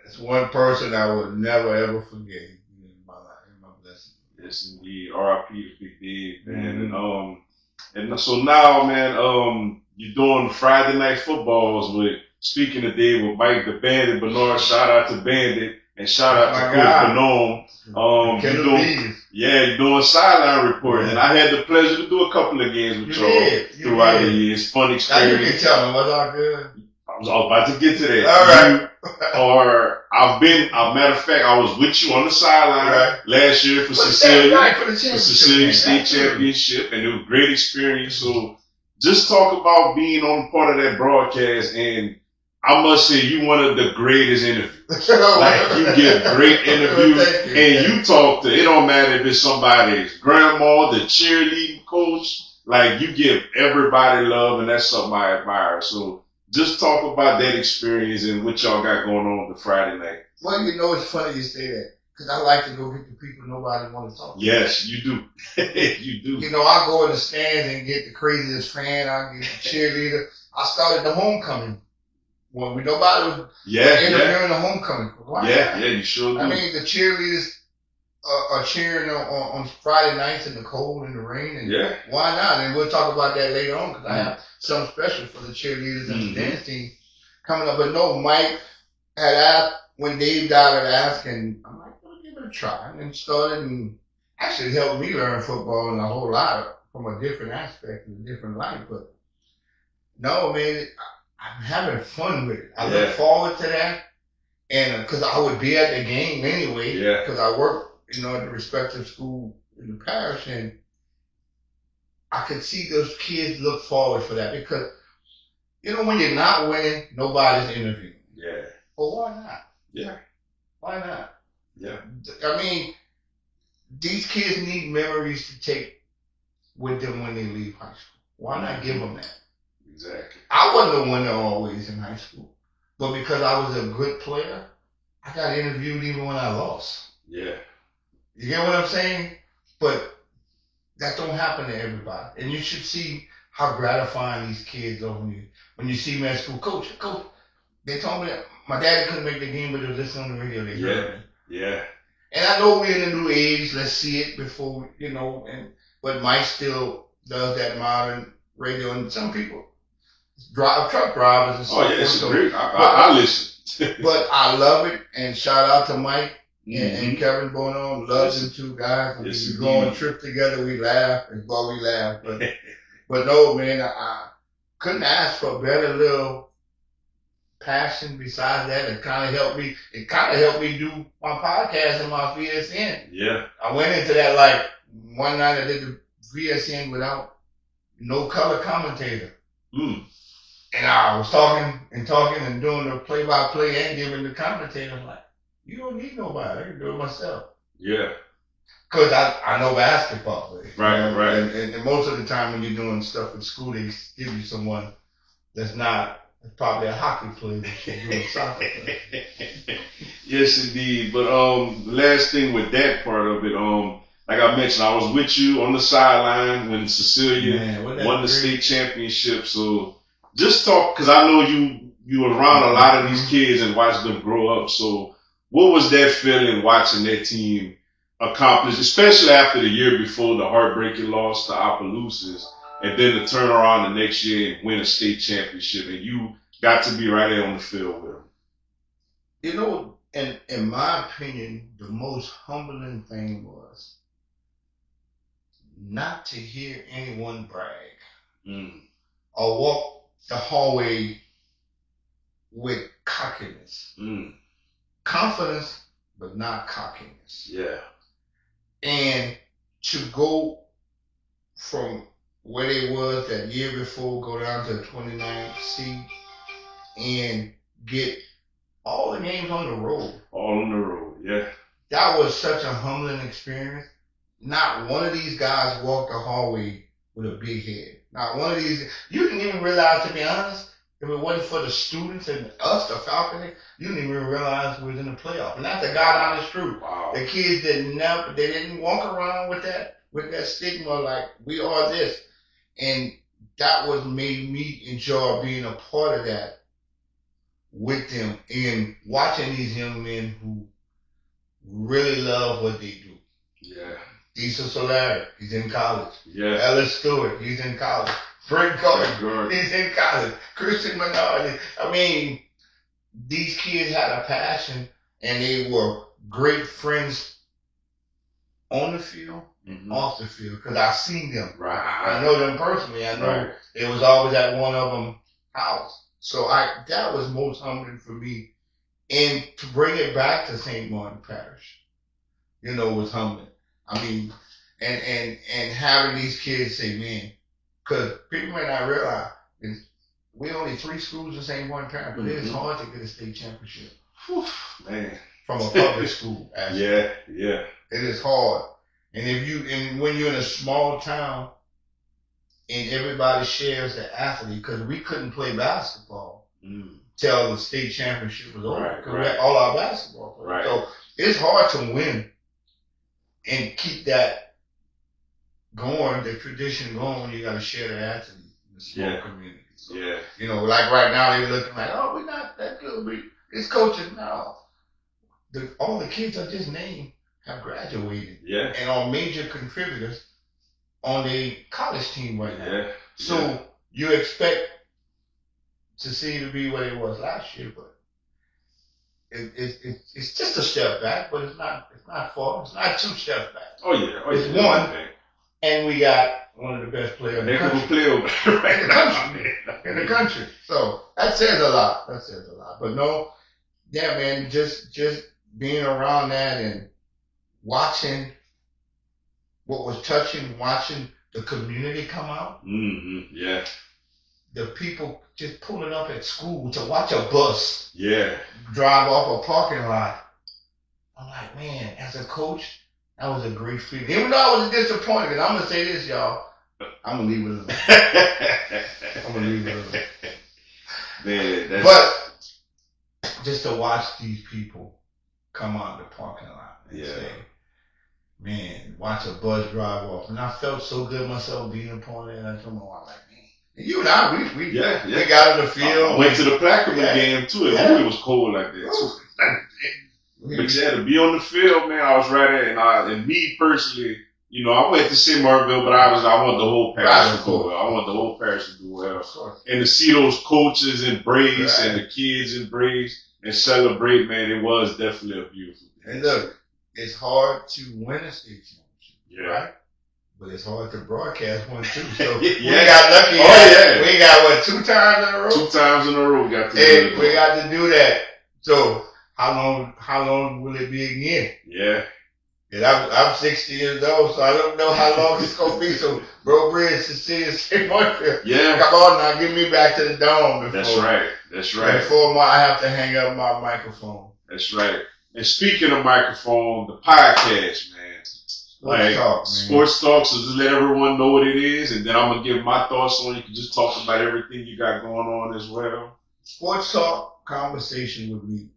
it's one person I would never, ever forget in my life, in my blessing. Yes, indeed. R.I.P. to Big Dave, man. And so now, man, you're doing Friday night footballs with, speaking of Dave, with Mike the Bandit Bernard. Shout out to Bandit and shout out to Chris Benome. You're doing sideline reporting. And I had the pleasure to do a couple of games with y'all throughout the years. Fun experience. Now you can tell me, was all good? I was about to get to that. All right. Matter of fact, I was with you on the sideline last year for Cecilia, for Cecilia State Championship, and it was a great experience. So just talk about being on part of that broadcast, and I must say you one of the greatest interviews. Like, you give great interviews, and you talk to, it don't matter if it's somebody's grandma, the cheerleading coach, like you give everybody love, and that's something I admire. So just talk about that experience and what y'all got going on the Friday night. Well, you know, it's funny you say that, because I like to go get the people nobody want to talk to. Yes, you do. You do. You know, I go in the stands and get the craziest fan, I get the cheerleader. I started the homecoming. When nobody was interviewing the homecoming. Why not? You sure do. I mean, the cheerleaders are cheering on Friday nights in the cold and the rain. And why not? And we'll talk about that later on, because I have something special for the cheerleaders and the dance team coming up. But no, Mike had asked, when Dave died, had asked, and I'm like, well, give it a try. And started, and actually helped me learn football and a whole lot from a different aspect and a different life. But no, man, I'm having fun with it. I look forward to that. And because I would be at the game anyway, because I work, you know, at the respective school in the parish, and I could see those kids look forward for that, because, you know, when you're not winning, nobody's interviewing. Well, why not? Why not? I mean, these kids need memories to take with them when they leave high school. Why not give them that? Exactly. I wasn't a winner always in high school, but because I was a good player, I got interviewed even when I lost. You get what I'm saying? But that don't happen to everybody. And you should see how gratifying these kids are when you see them at school. Coach, they told me that my daddy couldn't make the game, but they listened on the radio. They heard me. And I know we're in a new age. Let's see it before, you know. But Mike still does that modern radio, and some people truck drivers and stuff. It's great. I listen. But I love it, and shout out to Mike and Kevin Bonham. Love them 2 guys. We go on a trip together. We laugh, and we laugh. But no, man, I couldn't ask for a better little passion besides that. It kind of helped me. It kind of helped me do my podcast and my VSN. I went into that like one night. I did the VSN without no color commentator. And I was talking and doing the play-by-play and giving the commentator. I'm like, you don't need nobody. I can do it myself. Because I know basketball. Right. And most of the time when you're doing stuff at school, they give you someone that's probably a hockey player that should do a soccer player. Yes, indeed. But last thing with that part of it, like I mentioned, I was with you on the sideline when Cecilia won the state championship. So just talk, because I know you were around a lot of these kids and watched them grow up. So what was that feeling watching that team accomplished, especially after the year before the heartbreaking loss to Opelousas, and then to turn around the next year and win a state championship, and you got to be right there on the field with him. You know, in my opinion, the most humbling thing was not to hear anyone brag or walk the hallway with cockiness. Confidence, but not cockiness. Yeah. And to go from where they was that year before, go down to the 29th seed and get all the games on the road. All on the road, yeah. That was such a humbling experience. Not one of these guys walked the hallway with a big head. Not one of these. You didn't even realize, to be honest, if it wasn't for the students and us, the Falcons, you didn't even realize we was in the playoff. And that's the God honest truth. Wow. The kids they didn't walk around with that stigma like we are this. And that was made me enjoy being a part of that with them and watching these young men who really love what they do. Yeah. Issa Solari, he's in college. Yeah. Ellis Stewart, he's in college. Brent Gordon, he's in college. Christian Menard. I mean, these kids had a passion and they were great friends on the field and off the field because I've seen them. Right. I know them personally. I know it was always at one of them house. So that was most humbling for me. And to bring it back to St. Martin Parish, was humbling. I mean, and having these kids say, man, because people may not realize we only 3 schools in St. Martin Parish, but it's hard to get a state championship. Whew, man. From a public school. Yeah. It is hard. And when you're in a small town and everybody shares the athlete, because we couldn't play basketball till the state championship was over. Because we had all our basketball players. Right. So it's hard to win and keep that going, the tradition going when you got to share the athlete in the small community. So, like right now they're looking like, oh, we're not that good. It's coaching now. All the kids I just named have graduated. Yeah. And are major contributors on the college team right now. Yeah. So you expect Cecilia to be what it was last year, but it's just a step back, but it's not far. It's not 2 steps back. It's one, and we got one of the best players in the country. In the country. So that says a lot. But no, man, just being around that and watching what was touching, watching the community come out. Yeah. The people just pulling up at school to watch a bus. Yeah. Drive off a parking lot. I'm like, man, as a coach, that was a great feeling. Even though I was disappointed, and I'm gonna say this, y'all, I'm gonna leave it alone. Man, but just to watch these people come out of the parking lot and say, man, watch a bus drive off. And I felt so good myself being a part of it. I told my wife, like, man. And you and I, we got in the field. I went to the Plaquemine game too. It was cold like that too. But to be on the field, man, I was right there. And me personally, I went to St. Martinville, but I want the whole parish to do well. I want the whole parish to do well. And to see those coaches embrace and the kids embrace and celebrate, man, it was definitely a beautiful thing. And look, it's hard to win a state championship, right? But it's hard to broadcast one too. So we got lucky. We got 2 times in a row. 2 times in a row, we got to do that. So how long will it be again? Yeah. And I'm 60 years old, so I don't know how long it's gonna be. So Breaux Bridge, Cecilia, St. Martin. Yeah. Come on now, get me back to the dome. That's right. Before I have to hang up my microphone. That's right. And speaking of microphone, the podcast, man. Sports Talk, so just let everyone know what it is, and then I'm going to give my thoughts on it. You can just talk about everything you got going on as well. Sports Talk, conversation with me.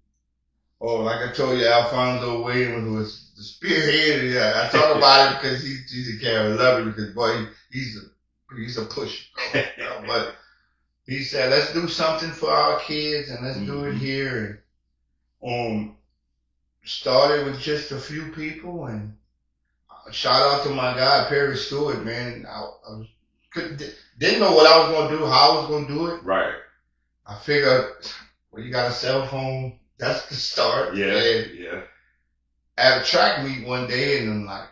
Oh, like I told you, Alfonso Williams was the spearhead. Yeah, I talk about it because he's a cat. I love him because, boy, he's a pusher. But he said, let's do something for our kids, and let's do it here. And started with just a few people, and shout out to my guy Perry Stewart, man. Didn't know what I was gonna do, how I was gonna do it. Right. I figured, well, you got a cell phone. That's the start. Yeah. And Yeah. at a track meet one day, and I'm like,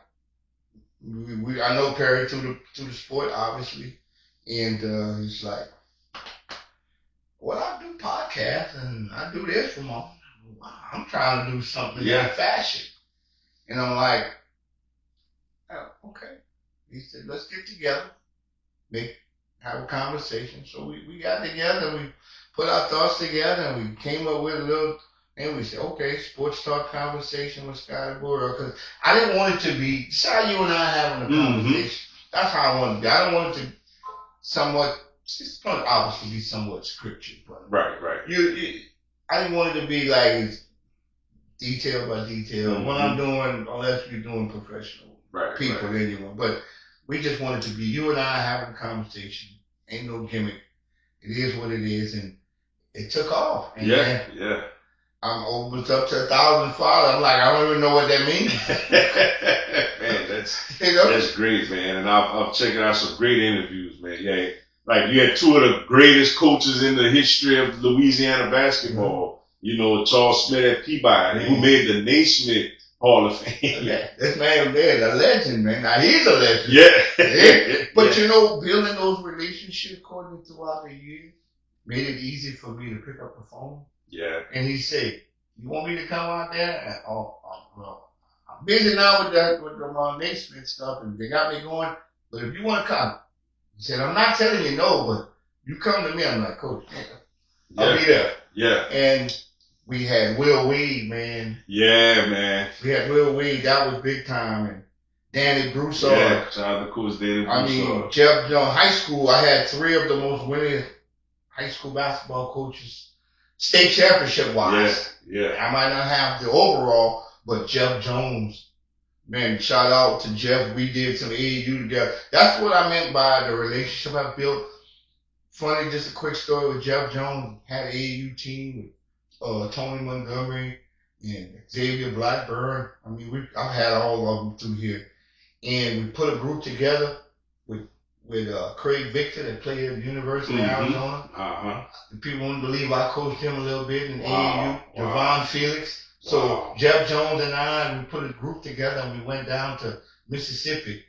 I know Perry through the sport, obviously, and he's like, well, I do podcasts and I do this for my. I'm trying to do something in that fashion, and I'm like, oh, okay. He said, let's get together, have a conversation. So we got together, we put our thoughts together, and we came up with a little. And we said, okay, sports talk conversation with Scotty Borel. Because I didn't want it to be, just how you and I having a conversation. That's how I want it to be. I don't want it to somewhat, it's going to obviously be somewhat scripted. But right. I didn't want it to be like detail by detail. What I'm doing, unless you're doing professional people anyway. But we just want it to be you and I having a conversation. Ain't no gimmick. It is what it is. And it took off. And yeah. I'm opened up to 1,000 followers. I'm like, I don't even know what that means. Man, that's great, man. And I'm checking out some great interviews, man. Yeah, like you had two of the greatest coaches in the history of Louisiana basketball. You know, Charles Smith at Peabody, who made the Naismith Hall of Fame. This man there is a legend, man. Now he's a legend. Yeah. But you know, building those relationships, Courtney, throughout the year made it easy for me to pick up the phone. Yeah. And he said, you want me to come out there? Well, I'm busy now with the Naismith stuff, and they got me going. But if you want to come, he said, I'm not telling you no, but you come to me. I'm like, Coach, I'll be there. Yeah. And we had Will Weed, man. Yeah, man. We had Will Weed. That was big time. And Danny Broussard. Yeah, shout out to Coach Danny Broussard. I mean, Jeff, high school, I had 3 of the most winning high school basketball coaches. State championship wise. Yeah. I might not have the overall, but Jeff Jones, man, shout out to Jeff. We did some AAU together. That's what I meant by the relationship I built. Funny, just a quick story with Jeff Jones. Had an AAU team with Tony Montgomery and Xavier Blackburn. I mean, I've had all of them through here. And we put a group together with Craig Victor that played at the University of Arizona. The people wouldn't believe I coached him a little bit in AAU. Javon Felix. So Jeff Jones and I, we put a group together and we went down to Mississippi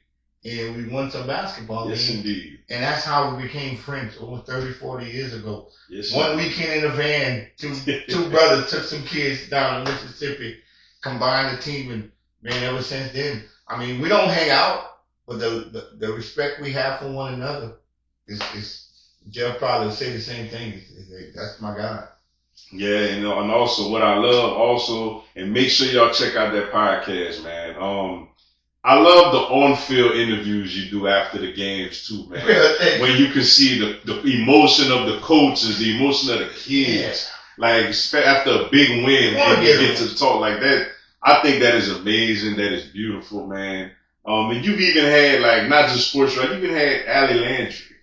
and we won some basketball games. Yes, indeed. And that's how we became friends over 30, 40 years ago. Yes, one weekend in a van, two brothers took some kids down to Mississippi, combined the team, and man, ever since then, I mean, we don't hang out. But the respect we have for one another is Jeff probably say the same thing. That's my guy. Yeah, and also what I love also, and make sure y'all check out that podcast, man. I love the on-field interviews you do after the games too, man. When you can see the emotion of the coaches, the emotion of the kids. Like after a big win, and you get to talk like that. I think that is amazing. That is beautiful, man. And you've even had, like, not just sports, right? You even had Allie Landry,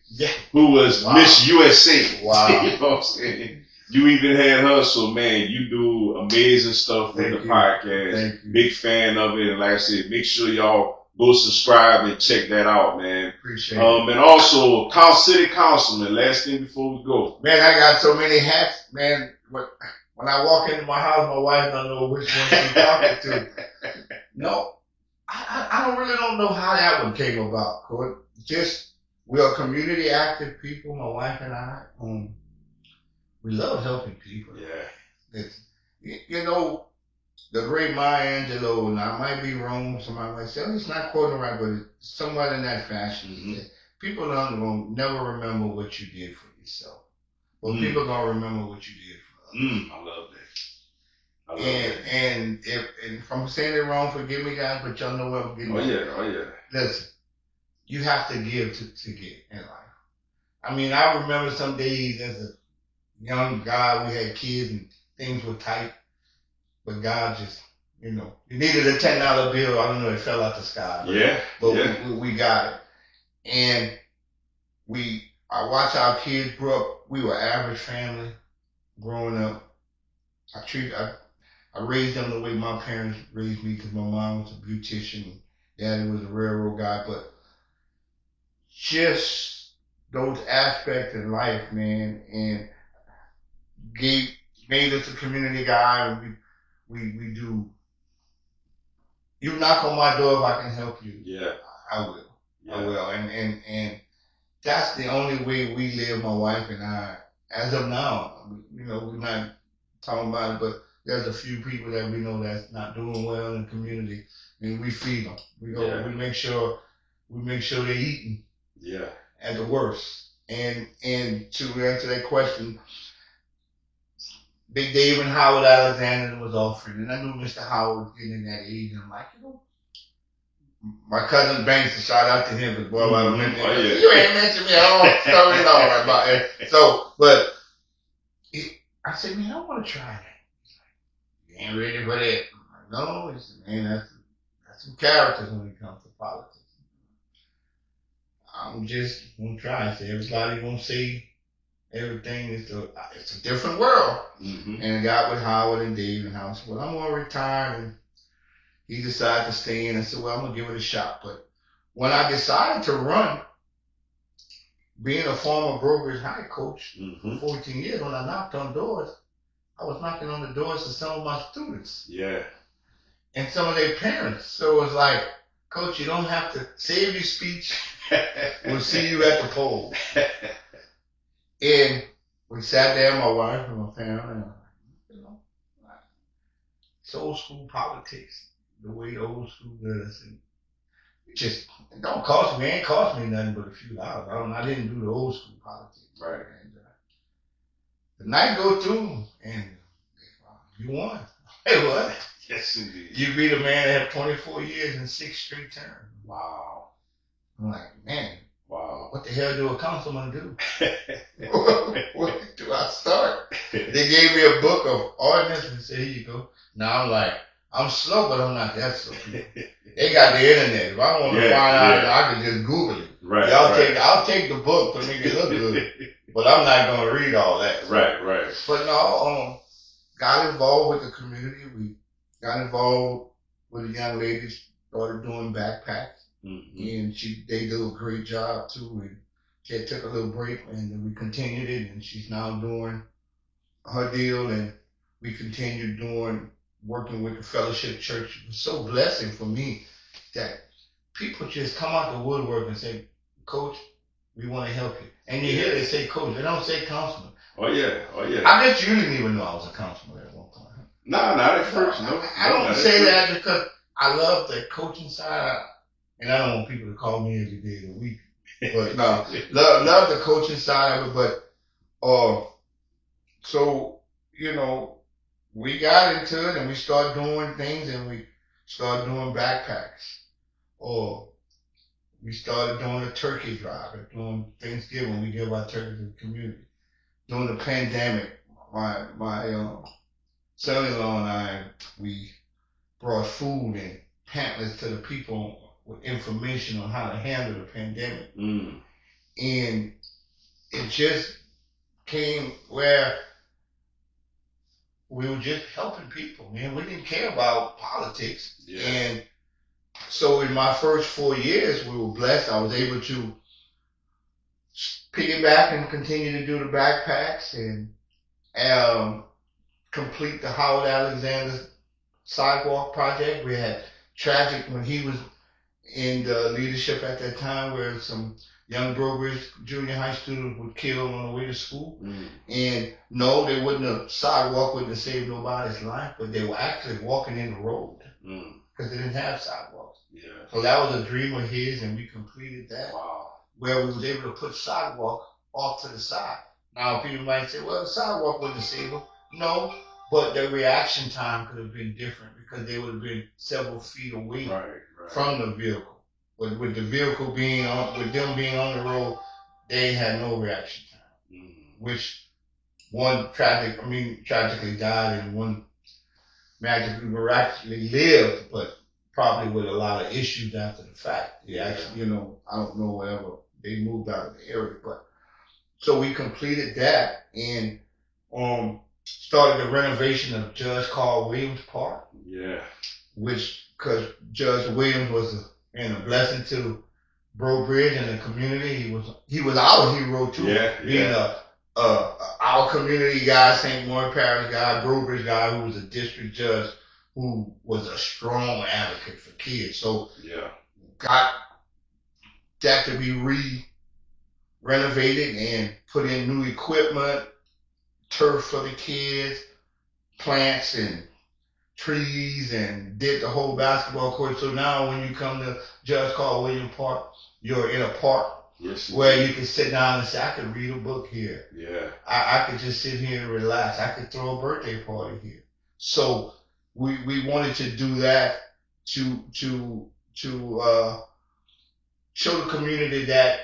who was Miss USA. Wow. You know what I'm saying? You even had her, so, man, you do amazing stuff with the podcast. Big fan of it. And like I said, make sure y'all go subscribe and check that out, man. Appreciate it. And also, City Councilman, last thing before we go. Man, I got so many hats, man. When I walk into my house, my wife don't know which one she's talking to. No. I don't know how that one came about, Court. Just, we are community active people, my wife and I. We love helping people. Yeah. You know, the great Maya Angelou, and I might be wrong, somebody might say, oh, it's not quoting right, but it's somewhat in that fashion. People don't never remember what you did for yourself. But people gonna remember what you did for others. I love that. And if I'm saying it wrong, forgive me, guys, but y'all know what I'm getting at. Oh yeah. Listen, you have to give to get in life. I mean, I remember some days as a young guy, we had kids and things were tight, but God just, you needed a $10 bill. I don't know, it fell out the sky. But we got it. And I watched our kids grow up. We were an average family growing up. I raised them the way my parents raised me because my mom was a beautician. Daddy was a railroad guy, but just those aspects in life, man, and made us a community guy, and we do. You knock on my door if I can help you. Yeah. I will. Yeah. I will. And that's the only way we live, my wife and I, as of now. You know, we're not talking about it, but there's a few people that we know that's not doing well in the community, and we feed them. We make sure they're eating. Yeah. At the worst. And to answer that question, Big Dave and Howard Alexander was offering, and I knew Mr. Howard was getting in that age, and I'm like, you know, my cousin Banks, a shout out to him, because boy, I don't mention him. You ain't mentioned me at all. Sorry, no, about it. So, but I said, man, I want to try that. He's like, you ain't ready for that. I'm like, no, he said, man, that's some characters when it comes to politics. I'm just gonna try. I said, everybody gonna say everything it's a different world. Mm-hmm. And I got with Howard and Dave and Howard said, well, I'm gonna retire, and he decided to stay in. I said, well, I'm gonna give it a shot. But when I decided to run, being a former Broker's high coach for 14 years, when I knocked on doors, I was knocking on the doors of some of my students. Yeah. And some of their parents. So it was like, Coach, you don't have to save your speech. We'll see you at the poll. And we sat there, my wife and my family, and you know, it's old school politics, the way the old school does. And it don't cost me, ain't cost me nothing but a few dollars. I didn't do the old school politics. Right. And the night go through, and you won. Hey, what? Yes, indeed. You beat a man that had 24 years and 6 straight terms. Wow. I'm like, man. Wow. What the hell do a councilman do? What do I start? They gave me a book of ordinance and said, here you go. Now I'm like, I'm slow, but I'm not that slow. They got the internet. If I want to find out, I can just Google it. Right. I'll take the book to make it look good, but I'm not going to read all that. So. Right. But no, got involved with the community. We got involved with a young lady, started doing backpacks. Mm-hmm. And they do a great job too. And she took a little break, and then we continued it, and she's now doing her deal, and we continued working with the Fellowship Church. It was so blessing for me that people just come out the woodwork and say, Coach, we want to help you. And you hear they say coach, they don't say councilman. Oh yeah. I guess you didn't even know I was a councilman at one point. No, not at first. No, I don't say that because I love the coaching side. And I don't want people to call me every day of the week. But no, love the coaching side of it. But so, you know, we got into it and we started doing things, and we started doing backpacks. Or we started doing a turkey drive, and doing Thanksgiving. We give our turkey to the community. During the pandemic, my son-in-law and I, we brought food and pamphlets to the people with information on how to handle the pandemic. Mm. And it just came where we were just helping people, man. We didn't care about politics. Yeah. And so in my first 4 years, we were blessed. I was able to piggyback and continue to do the backpacks and complete the Howard Alexander sidewalk project. We had traffic when he was in the leadership at that time, where some young Breaux junior high students were killed on the way to school. Mm. And no, the sidewalk wouldn't have saved nobody's life, but they were actually walking in the road because they didn't have sidewalks. Yeah. So that was a dream of his, and we completed that. Wow. Where we was able to put sidewalk off to the side. Now people might say, well, the sidewalk wouldn't have saved them. No, but the reaction time could have been different because they would have been several feet away from the vehicle. But with the vehicle with them being on the road, they had no reaction time. Which one tragically died, and one magically miraculously lived, but probably with a lot of issues after the fact. They actually, I don't know whatever, they moved out of the area, but so we completed that and started the renovation of Judge Carl Williams Park. Yeah. Because Judge Williams was and a blessing to Breaux Bridge and the community. He was our hero too. Being our community guy, St. Maurice Parish guy, Breaux Bridge guy, who was a district judge, who was a strong advocate for kids. So got that to be renovated and put in new equipment, turf for the kids, plants and trees, and did the whole basketball court. So now when you come to Judge Carl Williams Park, you're in a park where you can sit down and say, I could read a book here. I could just sit here and relax. I could throw a birthday party here. So we wanted to do that to show the community that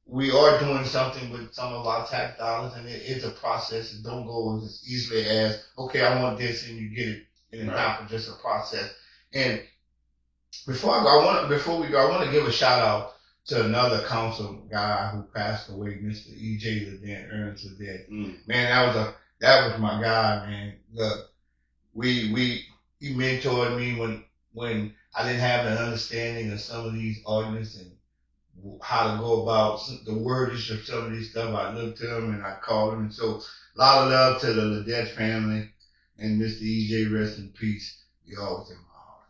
we are doing something with some of our tax dollars, and it's a process. It don't go as easily as, okay, I want this, and you get it. It's not just a process. And before we go, I want to give a shout out to another council guy who passed away, Mr. E.J. Ledent, Ernest Ledent. Man, that was my guy, man. Look, he mentored me when I didn't have an understanding of some of these ordinances and how to go about the wordage of some of these stuff. I looked to him and I called him. And so a lot of love to the Ledent family, and Mr. EJ, rest in peace. You're always in my heart.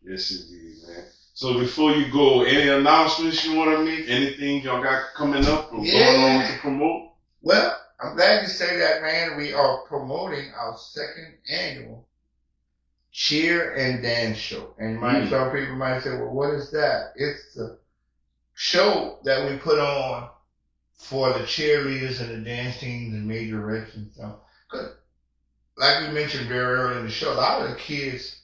Yes, indeed, man. So before you go, any announcements you want to make? Anything y'all got coming up or going on to promote? Well, I'm glad you say that, man. We are promoting our second annual cheer and dance show. And some people might say, well, what is that? It's the show that we put on for the cheerleaders and the dance teams and major reps and stuff. Cause like we mentioned very early in the show, a lot of the kids,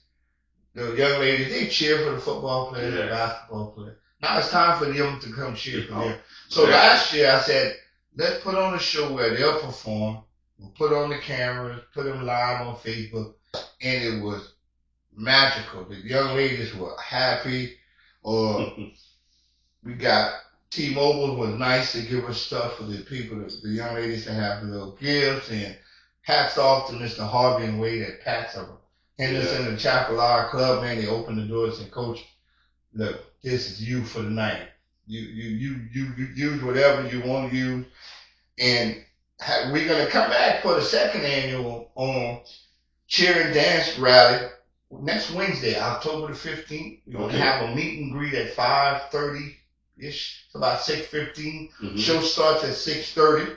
the young ladies, they cheer for the football players and basketball players. Now it's time for them to come cheer for them. So last year I said, let's put on a show where they'll perform. We'll put on the cameras, put them live on Facebook, and it was magical. The young ladies were happy. We got T-Mobile was nice to give us stuff for the people, the young ladies to have little gifts, and hats off to Mr. Harvey and Wade at Pat's Henderson and Chapel Club. Man, they opened the doors and, Coach, look, this is you for the night. You use whatever you want to use, and we're gonna come back for the second annual cheer and dance rally next Wednesday, October the 15th. We're gonna have a meet and greet at 5:30. It's about 6:15. Show starts at 6:30.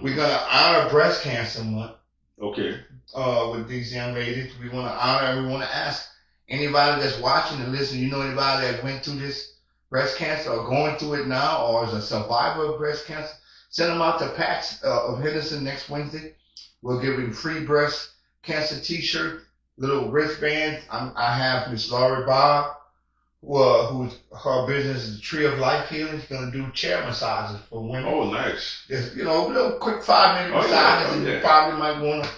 We're gonna honor Breast Cancer Month. With these young ladies, we want to honor and we want to ask anybody that's watching and listening. You know anybody that went through this breast cancer or going through it now, or is a survivor of breast cancer? Send them out to Pat's of Henderson next Wednesday. We'll give them free breast cancer T-shirt, little wristbands. I have Miss Laurie Bob, who's her business is the Tree of Life Healing. She's gonna do chair massages for women. Oh, nice. Just, little quick 5-minute massages, and you probably might want to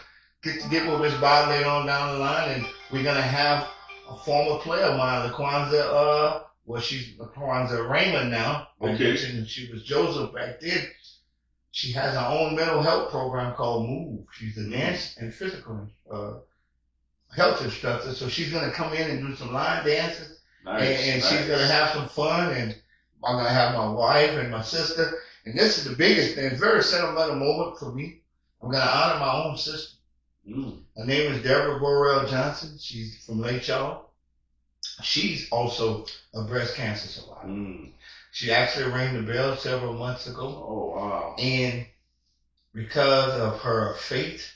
get with Miss Bob later on down the line. And we're gonna have a former player of mine, LaQuanza. She's LaQuanza Raymond now. I mentioned she was Joseph back then. She has her own mental health program called Move. She's a dance and physical health instructor. So she's gonna come in and do some line dances. And she's going to have some fun, and I'm going to have my wife and my sister. And this is the biggest thing. It's a very sentimental moment for me. I'm going to honor my own sister. Her name is Deborah Borel Johnson. She's from Lake Charles. She's also a breast cancer survivor. She actually rang the bell several months ago. Oh, wow. And because of her faith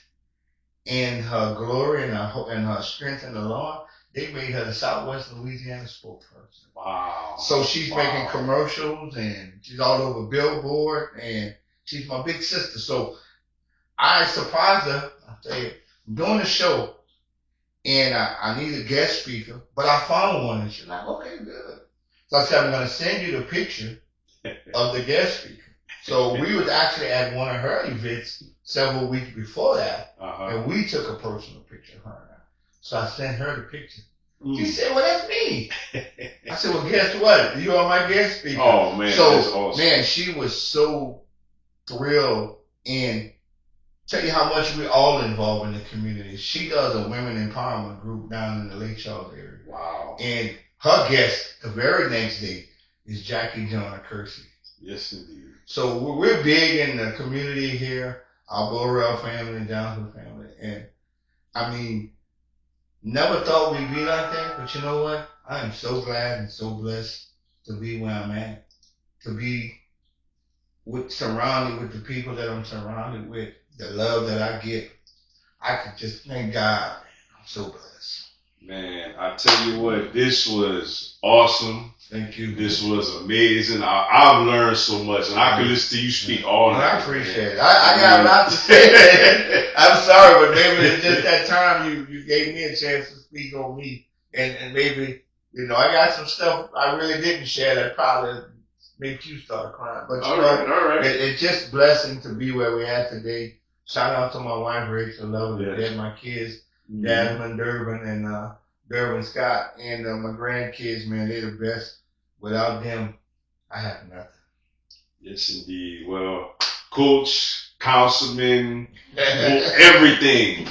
and her glory and her strength in the Lord, they made her the Southwest Louisiana spokesperson. Wow. So she's making commercials, and she's all over Billboard, and she's my big sister. So I surprised her. I said, I'm doing a show, and I need a guest speaker, but I found one. And she's like, okay, good. So I said, I'm going to send you the picture of the guest speaker. So we was actually at one of her events several weeks before that, and we took a personal picture of her. So I sent her the picture. She said, well, that's me. I said, well, guess what? You are my guest speaker. Oh, man, so, that's awesome. Man, she was so thrilled, and tell you how much we're all involved in the community. She does a women empowerment group down in the Lake Charles area. Wow. And her guest the very next day is Jackie John Kersey. Yes, indeed. So we're big in the community here, our Borel family and Johnson family. And I mean, never thought we'd be like that, but you know what? I am so glad and so blessed to be where I'm at, to be surrounded with the people that I'm surrounded with, the love that I get. I could just thank God. I'm so blessed. Man, I tell you what, this was awesome. Thank you. This was amazing. I've learned so much, and I could listen to you speak all night. I appreciate it. I got a lot to say. I'm sorry, but maybe it's just that time you gave me a chance to speak on me, and maybe I got some stuff I really didn't share that probably make you start crying. But all right. It's just blessing to be where we're at today. Shout out to my wife Rachel, love her, and my kids, Jasmine, Durbin, and Durbin Scott, and my grandkids. Man, they're the best. Without them, I have nothing. Yes, indeed. Well, Coach, Councilman, everything.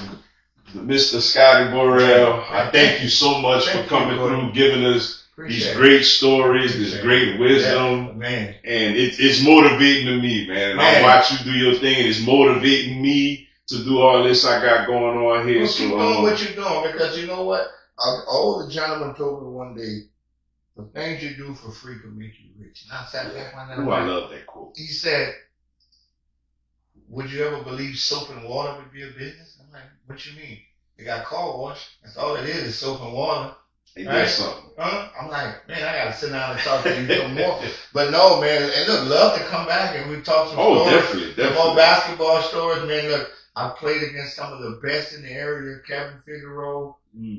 Mr. Scotty Borel, I thank you so much for coming through, giving us these great stories, this great wisdom. Man. And it's motivating to me, man. And I watch you do your thing, and it's motivating me to do all this I got going on here. Well, keep doing what you're doing, because you know what? An older gentleman told me one day, the things you do for free can make you rich. And I sat back one day. I love that quote. He said, would you ever believe soap and water would be a business? I'm like, what you mean? They got car wash. That's all it is soap and water. Ain't that something? I'm like, man, I got to sit down and talk to you some more. But no, man, and look, love to come back and we talk some stories. Definitely. Some more basketball stories, man. Look, I played against some of the best in the area, Kevin Figueroa.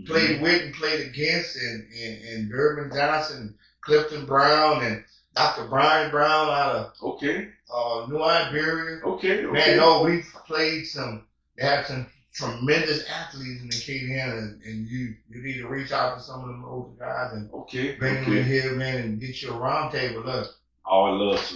Played with and played against, and Durbin Johnson, Clifton Brown, and Dr. Brian Brown out of New Iberia. Okay. Man, no, we played they have some tremendous athletes in the KDN, and you need to reach out to some of them older guys and bring them in here, man, and get you a round table. Look. Oh, I love to.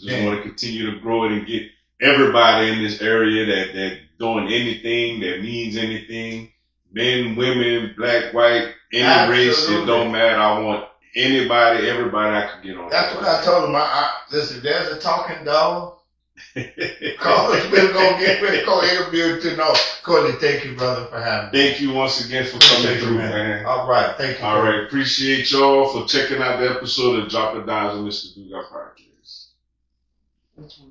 Just want to continue to grow it and get everybody in this area that doing anything that means anything. Men, women, black, white, any race, it don't matter. I want everybody I can get on. That's what I told him. Listen, there's a talking dog. Call us. We're going to get ready to go interview to know. Courtney, thank you, brother, for having me. Thank you once again for coming through, man. All right. Thank you. All right. Appreciate y'all for checking out the episode of Drop It Dimes on Mr. Dugas podcast.